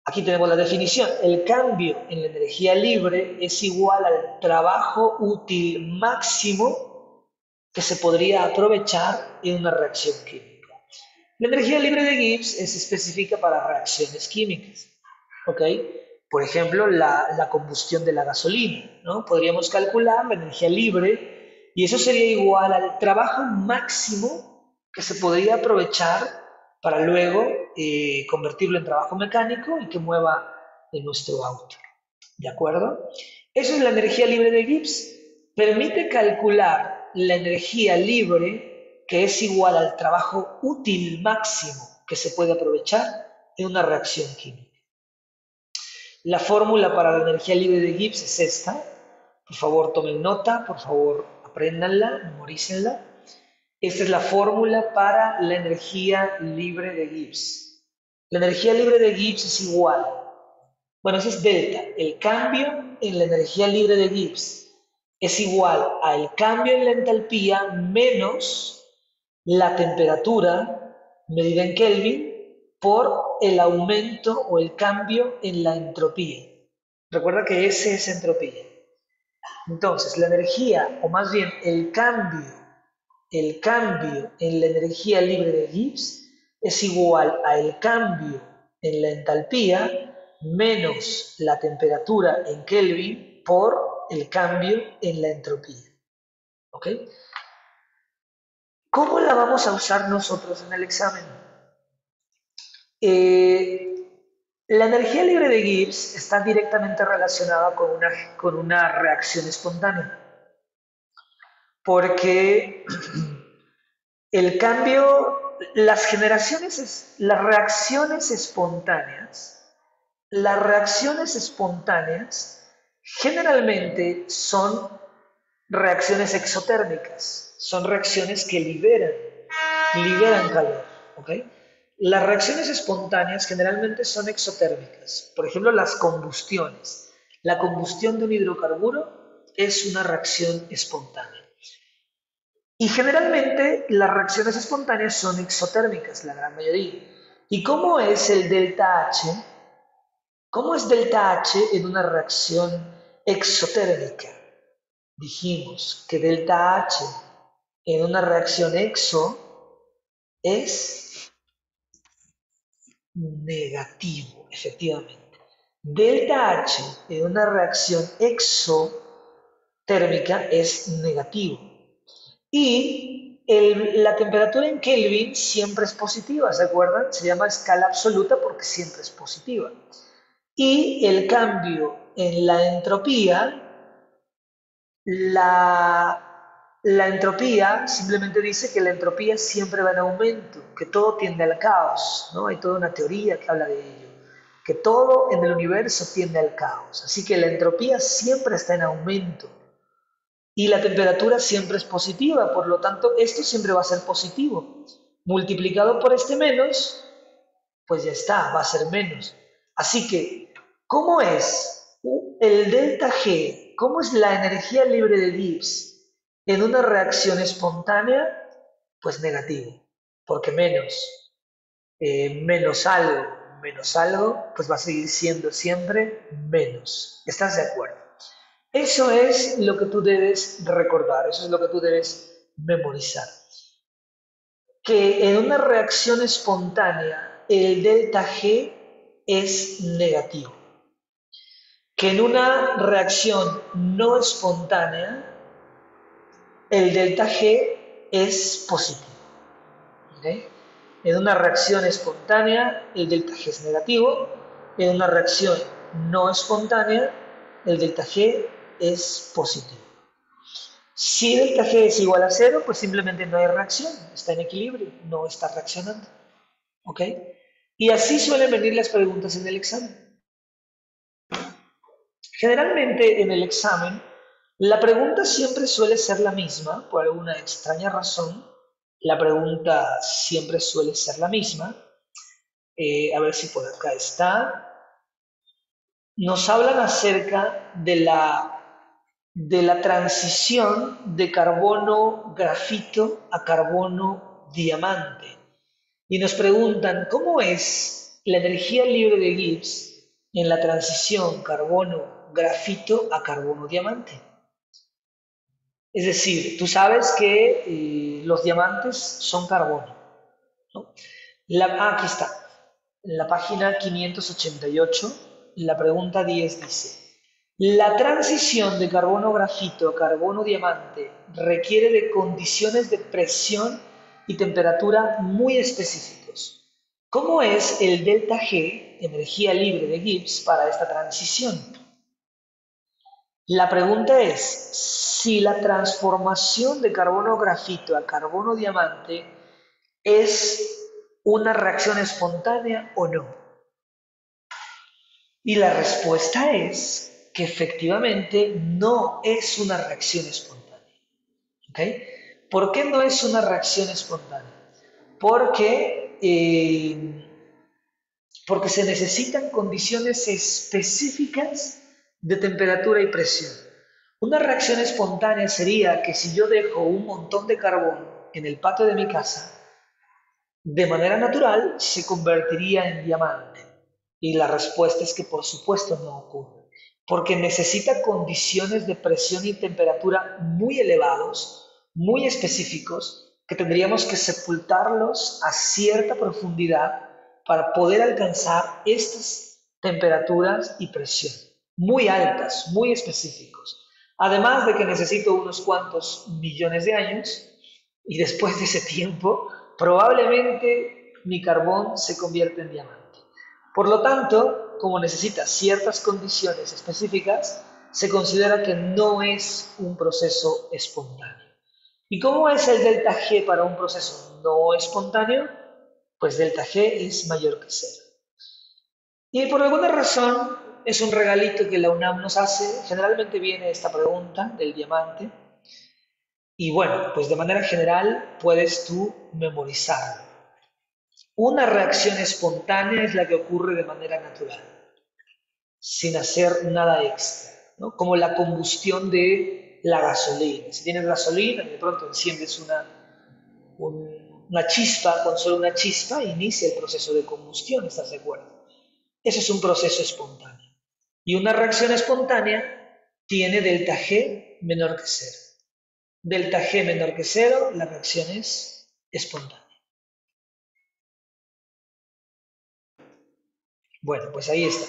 Aquí tenemos la definición. El cambio en la energía libre es igual al trabajo útil máximo que se podría aprovechar en una reacción química. La energía libre de Gibbs es específica para reacciones químicas, ¿ok? Por ejemplo, la combustión de la gasolina, ¿no? Podríamos calcular la energía libre y eso sería igual al trabajo máximo que se podría aprovechar para luego convertirlo en trabajo mecánico y que mueva nuestro auto, ¿de acuerdo? Eso es la energía libre de Gibbs. Permite calcular la energía libre que es igual al trabajo útil máximo que se puede aprovechar en una reacción química. La fórmula para la energía libre de Gibbs es esta. Por favor, tomen nota, por favor, apréndanla, memorícenla. Esta es la fórmula para la energía libre de Gibbs. La energía libre de Gibbs es igual. Bueno, eso es delta. El cambio en la energía libre de Gibbs es igual al cambio en la entalpía menos la temperatura medida en Kelvin por el aumento o el cambio en la entropía. Recuerda que S es entropía. Entonces, la energía, o más bien el cambio en la energía libre de Gibbs es igual al cambio en la entalpía menos la temperatura en Kelvin por el cambio en la entropía. ¿Ok? ¿Cómo la vamos a usar nosotros en el examen? La energía libre de Gibbs está directamente relacionada con una reacción espontánea, porque el cambio, las reacciones espontáneas generalmente son reacciones exotérmicas, son reacciones que liberan calor, ¿ok? Las reacciones espontáneas generalmente son exotérmicas, por ejemplo las combustiones. La combustión de un hidrocarburo es una reacción espontánea. Y generalmente las reacciones espontáneas son exotérmicas, la gran mayoría. ¿Y cómo es el delta H? ¿Cómo es delta H en una reacción exotérmica? Dijimos que delta H en una reacción exo es negativo, efectivamente. Delta H en una reacción exotérmica es negativo. Y la temperatura en Kelvin siempre es positiva, ¿se acuerdan? Se llama escala absoluta porque siempre es positiva. Y el cambio en la entropía, la entropía simplemente dice que la entropía siempre va en aumento, que todo tiende al caos, ¿no? Hay toda una teoría que habla de ello, que todo en el universo tiende al caos. Así que la entropía siempre está en aumento y la temperatura siempre es positiva, por lo tanto esto siempre va a ser positivo. Multiplicado por este menos, pues ya está, va a ser menos. Así que, ¿cómo es el delta G? ¿Cómo es la energía libre de Gibbs en una reacción espontánea? Pues negativo, porque menos algo, pues va a seguir siendo siempre menos. ¿Estás de acuerdo? Eso es lo que tú debes recordar, eso es lo que tú debes memorizar. Que en una reacción espontánea el delta G es negativo. Que en una reacción no espontánea el delta G es positivo. ¿Okay? En una reacción espontánea el delta G es negativo. En una reacción no espontánea el delta G es positivo. Si delta G es igual a cero, pues simplemente no hay reacción, está en equilibrio, no está reaccionando. ¿Ok? Y así suelen venir las preguntas en el examen. Generalmente en el examen, la pregunta siempre suele ser la misma, por alguna extraña razón, la pregunta siempre suele ser la misma. A ver si por acá está. Nos hablan acerca de la transición de carbono grafito a carbono diamante. Y nos preguntan, ¿cómo es la energía libre de Gibbs en la transición carbono-grafito a carbono-diamante? Es decir, tú sabes que los diamantes son carbono, ¿no? Aquí está, en la página 588, la pregunta 10 dice, la transición de carbono-grafito a carbono-diamante requiere de condiciones de presión y temperatura muy específicos. ¿Cómo es el delta G, energía libre de Gibbs, para esta transición? La pregunta es, si la transformación de carbono-grafito a carbono-diamante es una reacción espontánea o no. Y la respuesta es que efectivamente no es una reacción espontánea. ¿Ok? ¿Por qué no es una reacción espontánea? Porque se necesitan condiciones específicas de temperatura y presión. Una reacción espontánea sería que si yo dejo un montón de carbón en el patio de mi casa, de manera natural se convertiría en diamante. Y la respuesta es que por supuesto no ocurre, porque necesita condiciones de presión y temperatura muy elevados, muy específicos, que tendríamos que sepultarlos a cierta profundidad para poder alcanzar estas temperaturas y presión, muy altas, muy específicos. Además de que necesito unos cuantos millones de años y después de ese tiempo probablemente mi carbón se convierte en diamante. Por lo tanto, como necesita ciertas condiciones específicas, se considera que no es un proceso espontáneo. ¿Y cómo es el delta G para un proceso no espontáneo? Pues delta G es mayor que cero. Y por alguna razón es un regalito que la UNAM nos hace. Generalmente viene esta pregunta del diamante. Y bueno, pues de manera general puedes tú memorizarlo. Una reacción espontánea es la que ocurre de manera natural, sin hacer nada extra, ¿no? Como la combustión de la gasolina. Si tienes gasolina y de pronto enciendes una chispa, con solo una chispa inicia el proceso de combustión, ¿estás de acuerdo? Eso es un proceso espontáneo. Y una reacción espontánea tiene delta G menor que cero. Delta G menor que cero, la reacción es espontánea. Bueno, pues ahí está.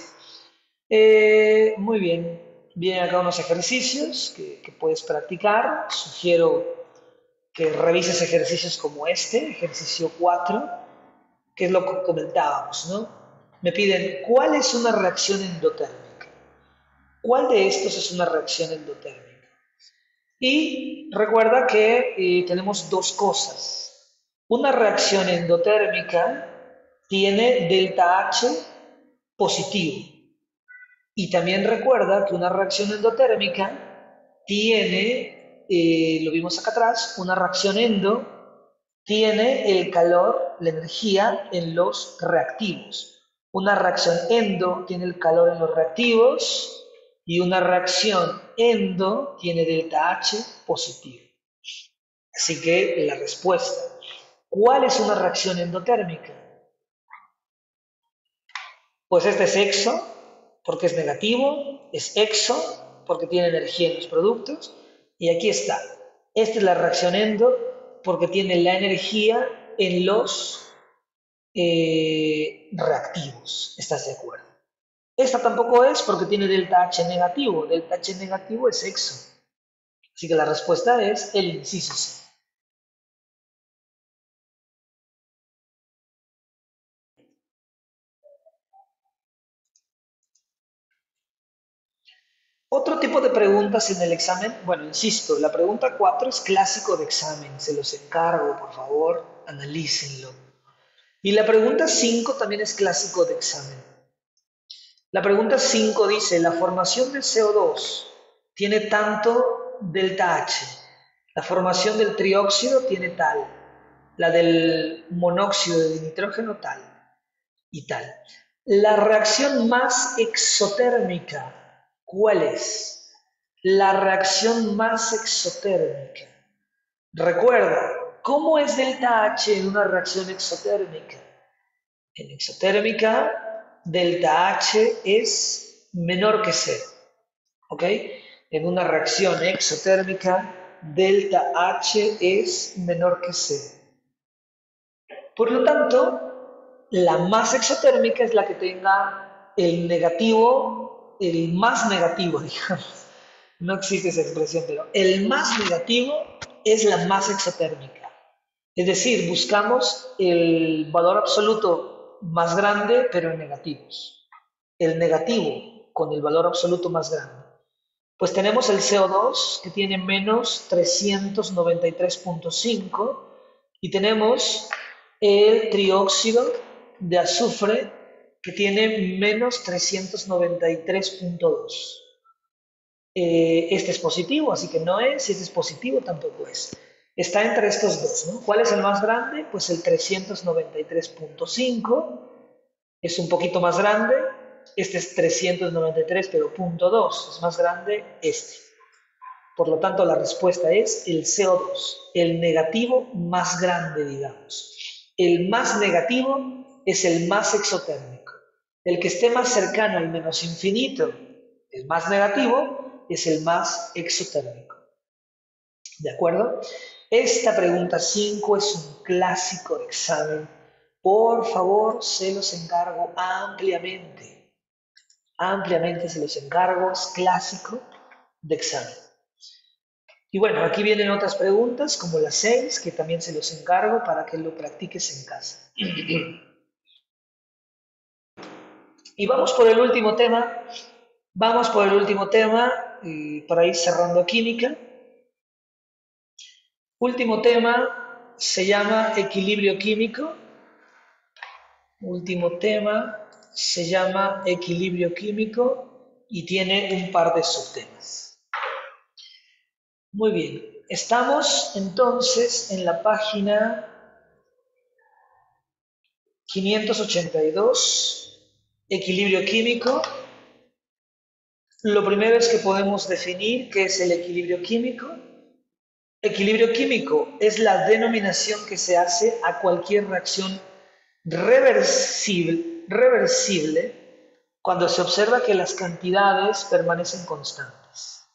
Muy bien. Vienen acá unos ejercicios que puedes practicar. Sugiero que revises ejercicios como este, ejercicio 4, que es lo que comentábamos, ¿no? Me piden, ¿cuál es una reacción endotérmica? ¿Cuál de estos es una reacción endotérmica? Y recuerda que tenemos dos cosas. Una reacción endotérmica tiene delta H positivo. Y también recuerda que una reacción endotérmica tiene, lo vimos acá atrás, una reacción endo tiene el calor, la energía en los reactivos. Una reacción endo tiene el calor en los reactivos y una reacción endo tiene delta H positivo. Así que la respuesta, ¿cuál es una reacción endotérmica? Pues este es exo, porque es negativo, es exo, porque tiene energía en los productos, y aquí está. Esta es la reacción endo, porque tiene la energía en los reactivos. ¿Estás de acuerdo? Esta tampoco es porque tiene delta H negativo. Delta H negativo es exo. Así que la respuesta es el inciso C. Otro tipo de preguntas en el examen, bueno, insisto, la pregunta 4 es clásico de examen, se los encargo, por favor, analícenlo. Y la pregunta 5 también es clásico de examen. La pregunta 5 dice, la formación del CO2 tiene tanto delta H, la formación del trióxido tiene tal, la del monóxido de nitrógeno tal y tal. La reacción más exotérmica, ¿cuál es? La reacción más exotérmica. Recuerda, ¿cómo es delta H en una reacción exotérmica? En exotérmica, delta H es menor que cero, ¿ok? En una reacción exotérmica, delta H es menor que cero. Por lo tanto, la más exotérmica es la que tenga el negativo, el más negativo, digamos. No existe esa expresión, pero el más negativo es la más exotérmica. Es decir, buscamos el valor absoluto más grande, pero en negativos. El negativo con el valor absoluto más grande. Pues tenemos el CO2 que tiene menos 393.5 y tenemos el trióxido de azufre que tiene menos 393.2. Este es positivo, así que no es, si este es positivo tampoco es. Está entre estos dos, ¿no? ¿Cuál es el más grande? Pues el 393.5 es un poquito más grande, este es 393 pero punto 2, es más grande este. Por lo tanto, la respuesta es el CO2, el negativo más grande, digamos. El más negativo es el más exotérmico. El que esté más cercano al menos infinito, el más negativo, es el más exotérmico. ¿De acuerdo? Esta pregunta 5 es un clásico de examen. Por favor, se los encargo ampliamente. Ampliamente se los encargo, es clásico de examen. Y bueno, aquí vienen otras preguntas, como las 6, que también se los encargo para que lo practiques en casa. Y vamos por el último tema. Vamos por el último tema, para ir cerrando química. Último tema se llama equilibrio químico. Último tema se llama equilibrio químico y tiene un par de subtemas. Muy bien, estamos entonces en la página 582, equilibrio químico. Lo primero es que podemos definir qué es el equilibrio químico. Equilibrio químico es la denominación que se hace a cualquier reacción reversible cuando se observa que las cantidades permanecen constantes.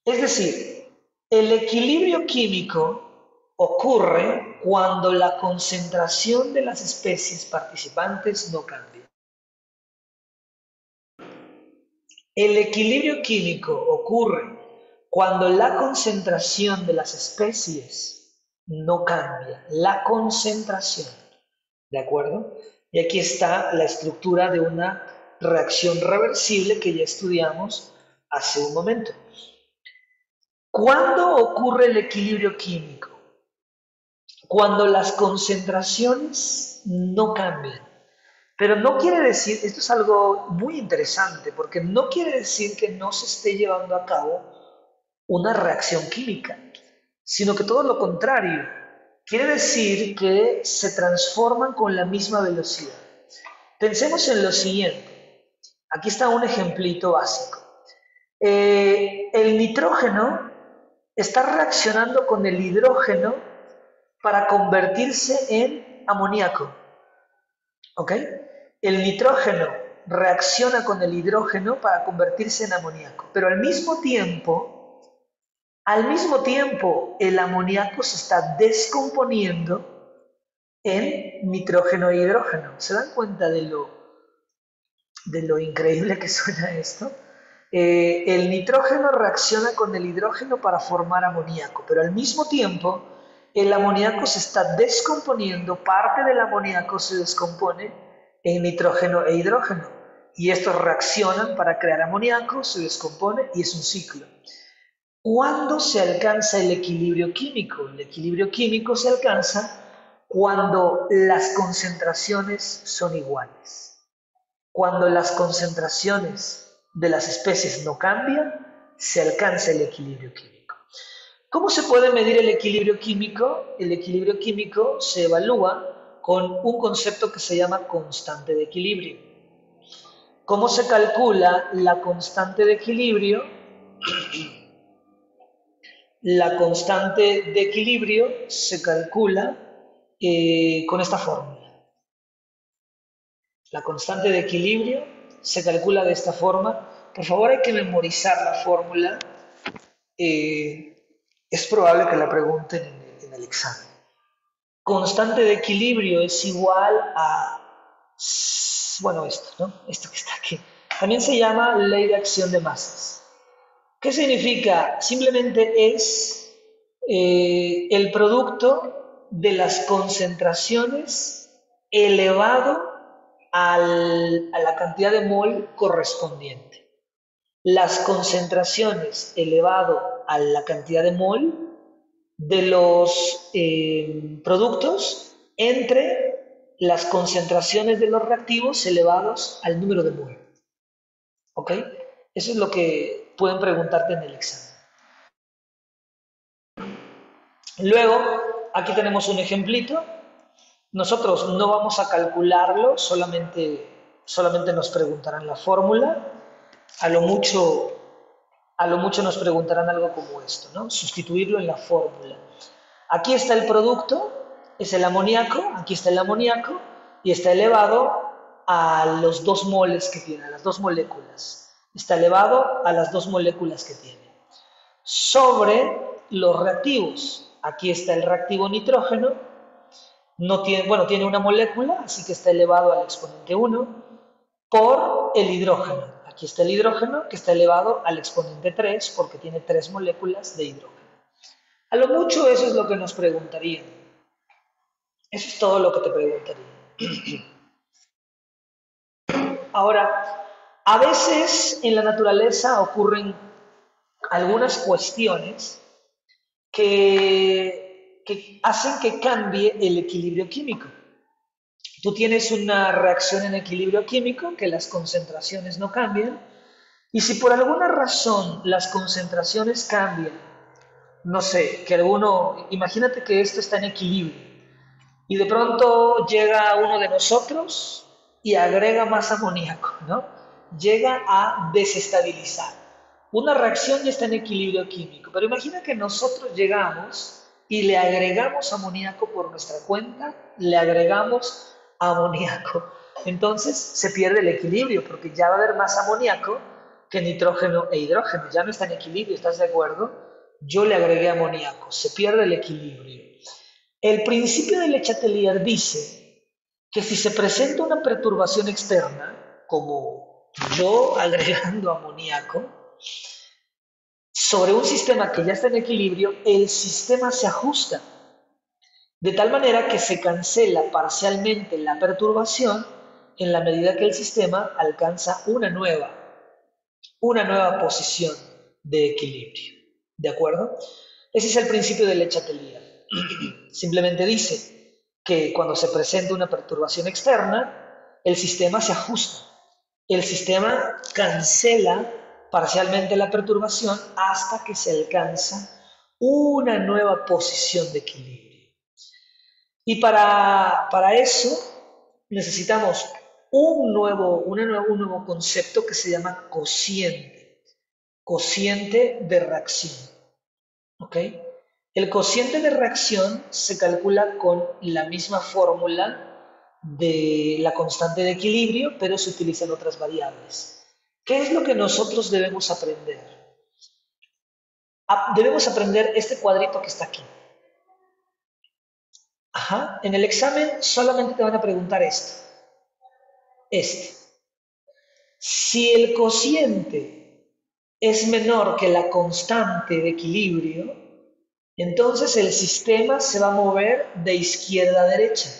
Es decir, el equilibrio químico ocurre cuando la concentración de las especies participantes no cambia. El equilibrio químico ocurre cuando la concentración de las especies no cambia. La concentración, ¿de acuerdo? Y aquí está la estructura de una reacción reversible que ya estudiamos hace un momento. ¿Cuándo ocurre el equilibrio químico? Cuando las concentraciones no cambian. Pero no quiere decir, esto es algo muy interesante, porque no quiere decir que no se esté llevando a cabo una reacción química, sino que todo lo contrario. Quiere decir que se transforman con la misma velocidad. Pensemos en lo siguiente. Aquí está un ejemplito básico. El nitrógeno está reaccionando con el hidrógeno para convertirse en amoníaco. ¿Ok? El nitrógeno reacciona con el hidrógeno para convertirse en amoníaco, pero al mismo tiempo, el amoníaco se está descomponiendo en nitrógeno e hidrógeno. ¿Se dan cuenta de lo increíble que suena esto? El nitrógeno reacciona con el hidrógeno para formar amoníaco, pero al mismo tiempo el amoníaco se está descomponiendo, parte del amoníaco se descompone en nitrógeno e hidrógeno, y estos reaccionan para crear amoníaco, se descompone y es un ciclo. ¿Cuándo se alcanza el equilibrio químico? El equilibrio químico se alcanza cuando las concentraciones son iguales. Cuando las concentraciones de las especies no cambian, se alcanza el equilibrio químico. ¿Cómo se puede medir el equilibrio químico? El equilibrio químico se evalúa con un concepto que se llama constante de equilibrio. ¿Cómo se calcula la constante de equilibrio? La constante de equilibrio se calcula con esta fórmula. La constante de equilibrio se calcula de esta forma. Por favor, hay que memorizar la fórmula. Es probable que la pregunten en el examen. Constante de equilibrio es igual a, bueno, esto, ¿no? Esto que está aquí. También se llama ley de acción de masas. ¿Qué significa? Simplemente es el producto de las concentraciones elevado a la cantidad de mol correspondiente. Las concentraciones elevado a la cantidad de mol de los productos entre las concentraciones de los reactivos elevados al número de mol. ¿Ok? Eso es lo que pueden preguntarte en el examen. Luego, aquí tenemos un ejemplito. Nosotros no vamos a calcularlo, solamente nos preguntarán la fórmula. A lo mucho nos preguntarán algo como esto, ¿no? Sustituirlo en la fórmula. Aquí está el producto, es el amoníaco, aquí está el amoníaco, y está elevado a los 2 moles que tiene, a las 2 moléculas. Está elevado a las 2 moléculas que tiene. Sobre los reactivos, aquí está el reactivo nitrógeno, no tiene, bueno, tiene una molécula, así que está elevado al exponente 1, por el hidrógeno. Aquí está el hidrógeno, que está elevado al exponente 3, porque tiene 3 moléculas de hidrógeno. A lo mucho eso es lo que nos preguntarían. Eso es todo lo que te preguntarían. Ahora, a veces en la naturaleza ocurren algunas cuestiones que hacen que cambie el equilibrio químico. Tú tienes una reacción en equilibrio químico, que las concentraciones no cambian, y si por alguna razón las concentraciones cambian, no sé, que imagínate que esto está en equilibrio, y de pronto llega uno de nosotros y agrega más amoníaco, ¿no? Llega a desestabilizar. Una reacción ya está en equilibrio químico, pero imagina que nosotros llegamos y le agregamos amoníaco por nuestra cuenta, le agregamos amoníaco. Entonces se pierde el equilibrio porque ya va a haber más amoníaco que nitrógeno e hidrógeno. Ya no está en equilibrio, ¿estás de acuerdo? Yo le agregué amoníaco, se pierde el equilibrio. El principio de Le Chatelier dice que si se presenta una perturbación externa, como yo agregando amoníaco sobre un sistema que ya está en equilibrio, el sistema se ajusta de tal manera que se cancela parcialmente la perturbación en la medida que el sistema alcanza una nueva posición de equilibrio. ¿De acuerdo? Ese es el principio de Le Chatelier. Simplemente dice que cuando se presenta una perturbación externa, el sistema se ajusta. El sistema cancela parcialmente la perturbación hasta que se alcanza una nueva posición de equilibrio. Y para eso necesitamos un nuevo concepto que se llama cociente de reacción. ¿Ok? El cociente de reacción se calcula con la misma fórmula de la constante de equilibrio, pero se utilizan otras variables. ¿Qué es lo que nosotros debemos aprender? Debemos aprender este cuadrito que está aquí. Ajá. En el examen solamente te van a preguntar esto. Este. Si el cociente es menor que la constante de equilibrio, entonces el sistema se va a mover de izquierda a derecha.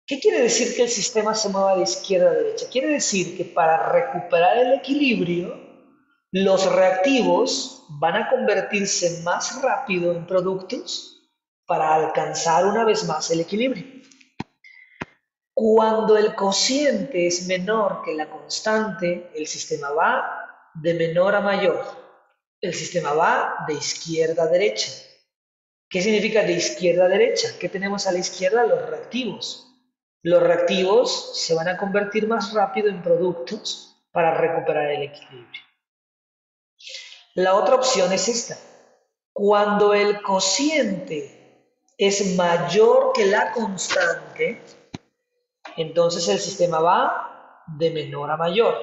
¿Qué quiere decir que el sistema se mueva de izquierda a derecha? Quiere decir que para recuperar el equilibrio, los reactivos van a convertirse más rápido en productos para alcanzar una vez más el equilibrio. Cuando el cociente es menor que la constante, el sistema va de menor a mayor. El sistema va de izquierda a derecha. ¿Qué significa de izquierda a derecha? ¿Qué tenemos a la izquierda? Los reactivos. Los reactivos se van a convertir más rápido en productos para recuperar el equilibrio. La otra opción es esta. Cuando el cociente es mayor que la constante, entonces el sistema va de menor a mayor,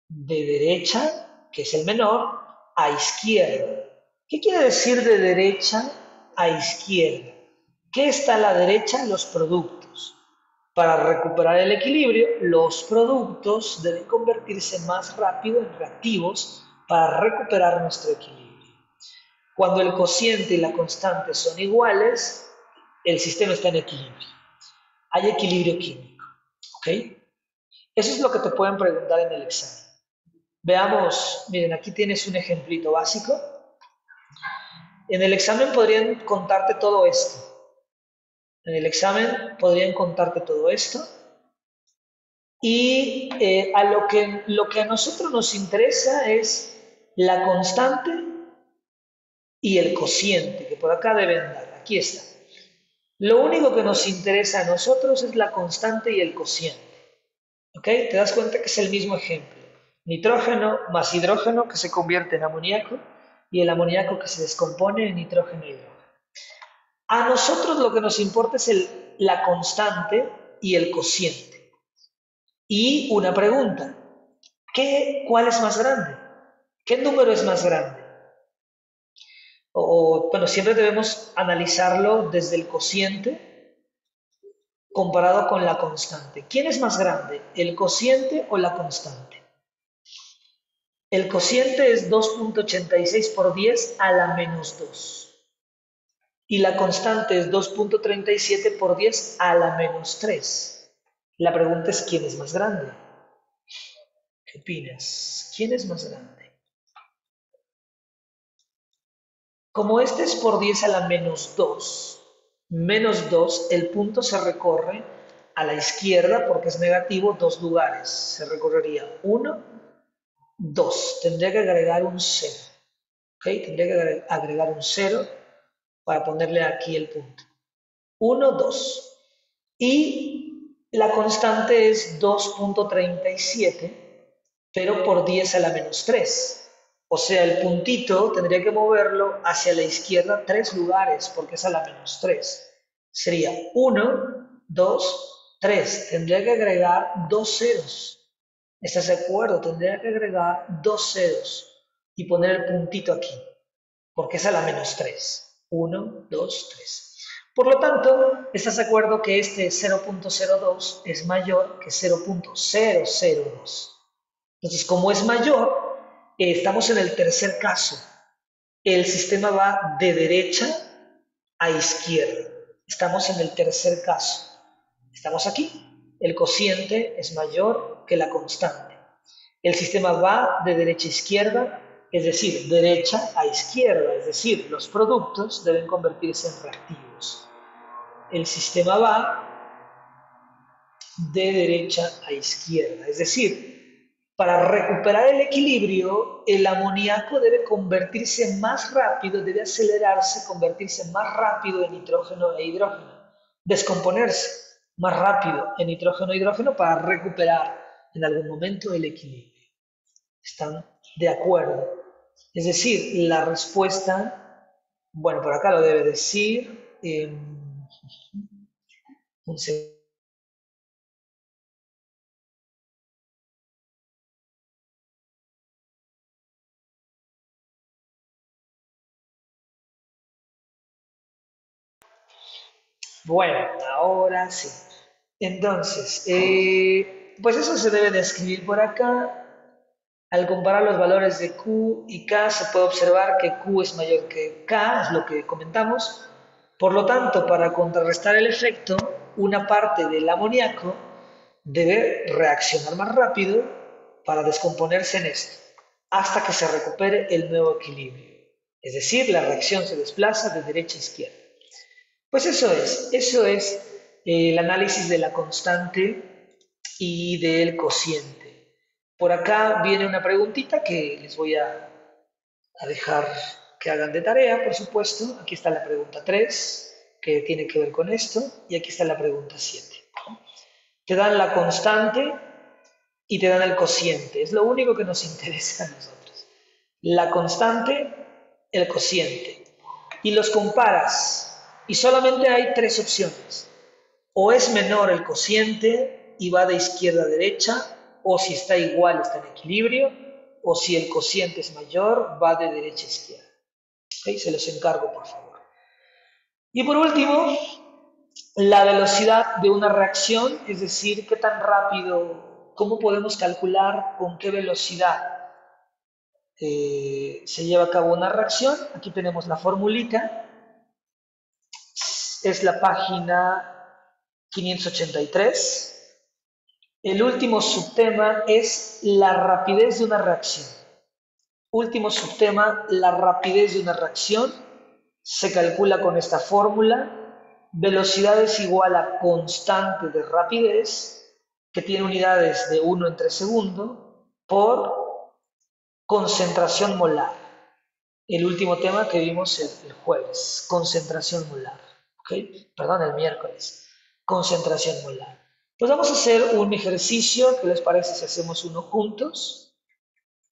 de derecha, que es el menor, a izquierda. ¿Qué quiere decir de derecha a izquierda? ¿Qué está a la derecha? Los productos. Para recuperar el equilibrio, los productos deben convertirse más rápido en reactivos para recuperar nuestro equilibrio. Cuando el cociente y la constante son iguales, el sistema está en equilibrio. Hay equilibrio químico. ¿Ok? Eso es lo que te pueden preguntar en el examen. Veamos, miren, aquí tienes un ejemplito básico. En el examen podrían contarte todo esto. En el examen podrían contarte todo esto. Y lo que a nosotros nos interesa es la constante y el cociente, que por acá deben dar. Aquí está. Lo único que nos interesa a nosotros es la constante y el cociente. ¿Ok? Te das cuenta que es el mismo ejemplo. Nitrógeno más hidrógeno que se convierte en amoníaco y el amoníaco que se descompone en nitrógeno e hidrógeno. A nosotros lo que nos importa es la constante y el cociente. Y una pregunta, ¿cuál es más grande? ¿Qué número es más grande? Bueno, siempre debemos analizarlo desde el cociente comparado con la constante. ¿Quién es más grande, el cociente o la constante? El cociente es 2.86 por 10 a la menos 2. Y la constante es 2.37 por 10 a la menos 3. La pregunta es, ¿quién es más grande? ¿Qué opinas? ¿Quién es más grande? Como este es por 10 a la menos 2, el punto se recorre a la izquierda porque es negativo 2 lugares. Se recorrería 1, 2. Tendría que agregar un 0. ¿Ok? Tendría que agregar un 0 para ponerle aquí el punto. 1, 2. Y la constante es 2.37, pero por 10 a la menos 3. O sea, el puntito tendría que moverlo hacia la izquierda 3 lugares, porque es a la menos 3. Sería 1, 2, 3. Tendría que agregar 2 ceros. ¿Estás de acuerdo? Tendría que agregar 2 ceros y poner el puntito aquí, porque es a la menos 3. 1, 2, 3. Por lo tanto, ¿estás de acuerdo que este 0.02 es mayor que 0.002? Entonces, como es mayor, estamos en el tercer caso. El sistema va de derecha a izquierda. Estamos en el tercer caso. Estamos aquí. El cociente es mayor que la constante. El sistema va de derecha a izquierda, es decir, derecha a izquierda, es decir, los productos deben convertirse en reactivos. El sistema va de derecha a izquierda, es decir, para recuperar el equilibrio, el amoníaco debe convertirse más rápido, debe acelerarse, convertirse más rápido en nitrógeno e hidrógeno, descomponerse más rápido en nitrógeno e hidrógeno para recuperar en algún momento el equilibrio. ¿Están de acuerdo? Es decir, la respuesta, bueno, por acá lo debe decir, un segundo. Bueno, ahora sí. Entonces, pues eso se debe de escribir por acá. Al comparar los valores de Q y K, se puede observar que Q es mayor que K, es lo que comentamos. Por lo tanto, para contrarrestar el efecto, una parte del amoníaco debe reaccionar más rápido para descomponerse en esto, hasta que se recupere el nuevo equilibrio. Es decir, la reacción se desplaza de derecha a izquierda. Pues eso es el análisis de la constante y del cociente. Por acá viene una preguntita que les voy a dejar que hagan de tarea, por supuesto. Aquí está la pregunta 3, que tiene que ver con esto, y aquí está la pregunta 7. Te dan la constante y te dan el cociente. Es lo único que nos interesa a nosotros. La constante, el cociente. Y los comparas. Y solamente hay tres opciones. O es menor el cociente y va de izquierda a derecha, o si está igual está en equilibrio, o si el cociente es mayor, va de derecha a izquierda. ¿Okay? Se los encargo, por favor. Y por último, la velocidad de una reacción, es decir, qué tan rápido, cómo podemos calcular con qué velocidad se lleva a cabo una reacción. Aquí tenemos la formulita, es la página 583. El último subtema es la rapidez de una reacción. Último subtema, la rapidez de una reacción. Se calcula con esta fórmula. Velocidad es igual a constante de rapidez, que tiene unidades de 1 entre segundo, por concentración molar. El último tema que vimos el jueves, concentración molar. ¿Okay? Perdón, el miércoles. Concentración molar. Pues vamos a hacer un ejercicio. ¿Qué les parece si hacemos uno juntos?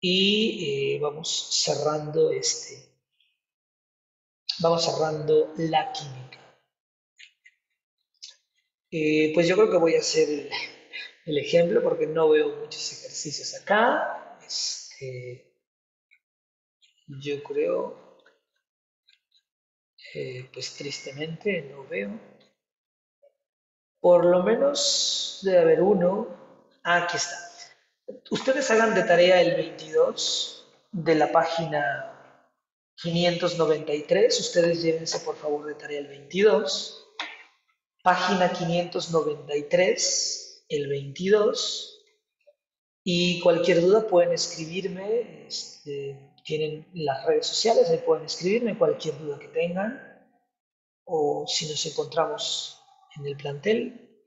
Y vamos cerrando vamos cerrando la química. Pues yo creo que voy a hacer el ejemplo porque no veo muchos ejercicios acá. Yo creo, pues tristemente no veo. Por lo menos debe haber uno. Ah, aquí está. Ustedes hagan de tarea el 22 de la página 593. Ustedes llévense por favor de tarea el 22. Página 593, el 22. Y cualquier duda pueden escribirme. Tienen las redes sociales, ahí pueden escribirme cualquier duda que tengan. O si nos encontramos en el plantel,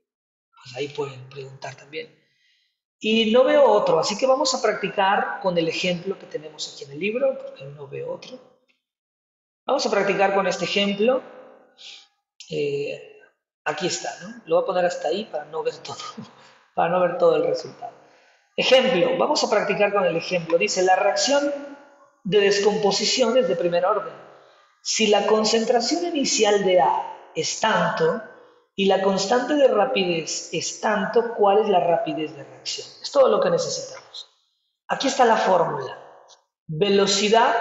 pues ahí pueden preguntar también. Y no veo otro, así que vamos a practicar con el ejemplo que tenemos aquí en el libro, porque no veo otro. Vamos a practicar con este ejemplo. Eh, Aquí está, ¿no? Lo voy a poner hasta ahí para no ver todo, para no ver todo el resultado. Ejemplo, vamos a practicar con el ejemplo. Dice, la reacción de descomposición es de primer orden. Si la concentración inicial de A es tanto y la constante de rapidez es tanto, ¿cuál es la rapidez de reacción? Es todo lo que necesitamos. Aquí está la fórmula. Velocidad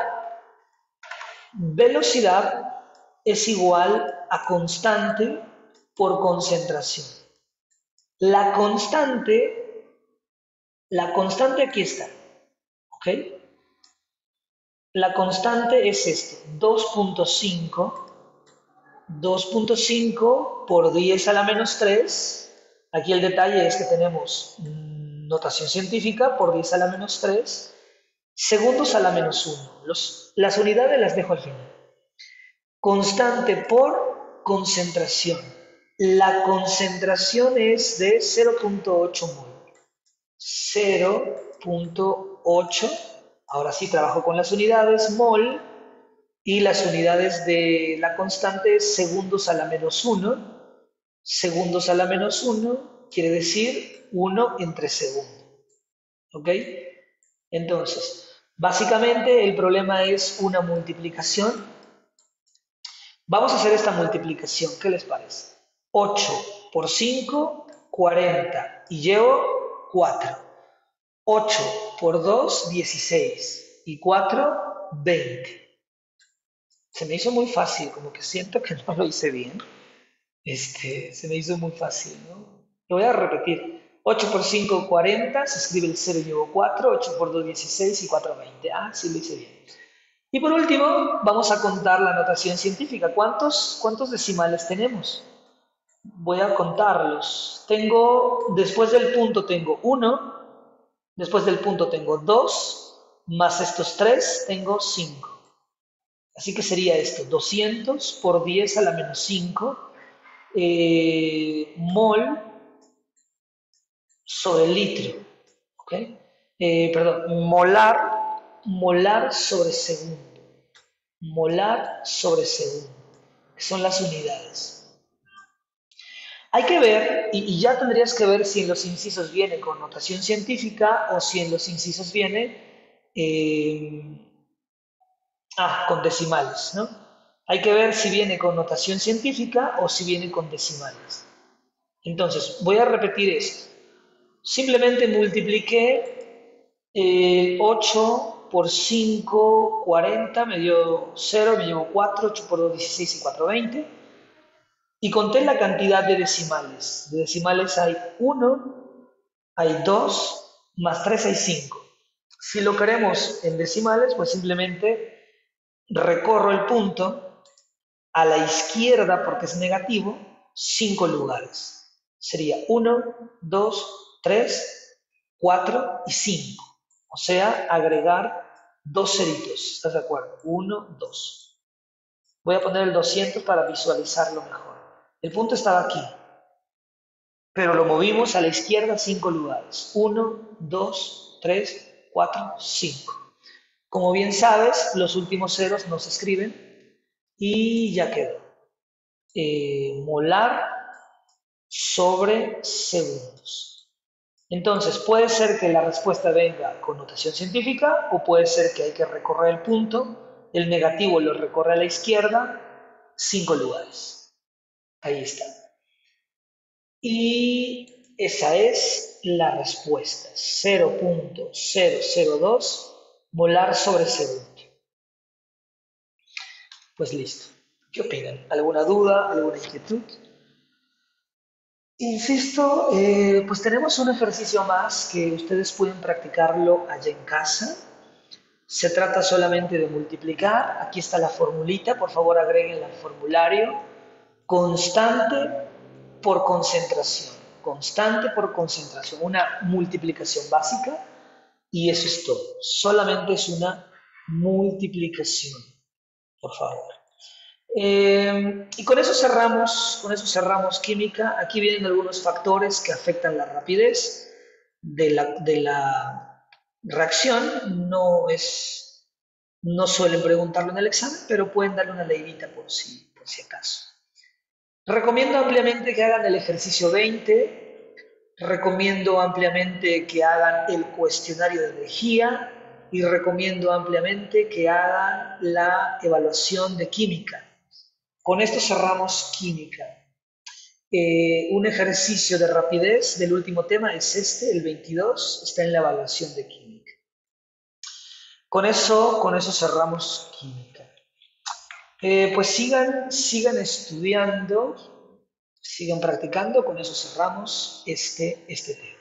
es igual a constante por concentración. La constante aquí está. ¿ok? La constante es esto, 2.5 por 10 a la menos 3. Aquí el detalle es que tenemos notación científica por 10 a la menos 3, segundos a la menos 1. Las unidades las dejo al final. Constante por concentración. La concentración es de 0.8 mol. 0.8. Ahora sí trabajo con las unidades mol y las unidades de la constante es segundos a la menos 1. Segundos a la menos 1 quiere decir 1 entre segundo. ¿Ok? Entonces, básicamente el problema es una multiplicación. Vamos a hacer esta multiplicación, ¿qué les parece? 8 por 5, 40. Y llevo 4. 8 por 2, 16. Y 4, 20. Se me hizo muy fácil, como que siento que no lo hice bien. Se me hizo muy fácil, ¿no? Lo voy a repetir. 8 por 5, 40. Se escribe el 0 y llevo 4. 8 por 2, 16. Y 4, 20. Ah, sí lo hice bien. Y por último, vamos a contar la notación científica. ¿Cuántos decimales tenemos? Voy a contarlos. Después del punto tengo 1, después del punto tengo 2, más estos 3 tengo 5. Así que sería esto, 200 por 10 a la menos 5 mol sobre litro. ¿Ok? Perdón, molar sobre segundo. Molar sobre segundo, que son las unidades. Hay que ver, y ya tendrías que ver si en los incisos viene con notación científica o si en los incisos viene con decimales, ¿no? Hay que ver si viene con notación científica o si viene con decimales. Entonces, voy a repetir esto. Simplemente multipliqué 8 por 5, 40, me dio 0, me llevo 4, 8 por 2, 16 y 4, 20. Y conté la cantidad de decimales. De decimales hay 1, hay 2, más 3 hay 5. Si lo queremos en decimales, pues simplemente recorro el punto a la izquierda, porque es negativo, 5 lugares. Sería 1, 2, 3, 4 y 5. O sea, agregar 2 ceritos. ¿Estás de acuerdo? 1, 2. Voy a poner el 200 para visualizarlo mejor. El punto estaba aquí, pero lo movimos a la izquierda 5 lugares. 1, 2, 3, 4, 5. Como bien sabes, los últimos ceros no se escriben y ya quedó. Molar sobre segundos. Entonces, puede ser que la respuesta venga con notación científica o puede ser que hay que recorrer el punto, el negativo lo recorre a la izquierda, 5 lugares. Ahí está. Y esa es la respuesta, 0.002 molar sobre segundo. Pues listo. ¿Qué opinan? ¿Alguna duda? ¿Alguna inquietud? Insisto, pues tenemos un ejercicio más que ustedes pueden practicarlo allá en casa. Se trata solamente de multiplicar. Aquí está la formulita, por favor agréguenla al formulario. Constante por concentración. Constante por concentración. Una multiplicación básica y eso es todo. Solamente es una multiplicación, por favor. Y con eso cerramos química. Aquí vienen algunos factores que afectan la rapidez de la reacción. No suelen preguntarlo en el examen, pero pueden darle una leidita por si acaso. Recomiendo ampliamente que hagan el ejercicio 20, recomiendo ampliamente que hagan el cuestionario de energía y recomiendo ampliamente que hagan la evaluación de química. Con esto cerramos química. Un ejercicio de rapidez del último tema es el 22, está en la evaluación de química. Con eso cerramos química. Pues sigan estudiando, sigan practicando, con eso cerramos este tema.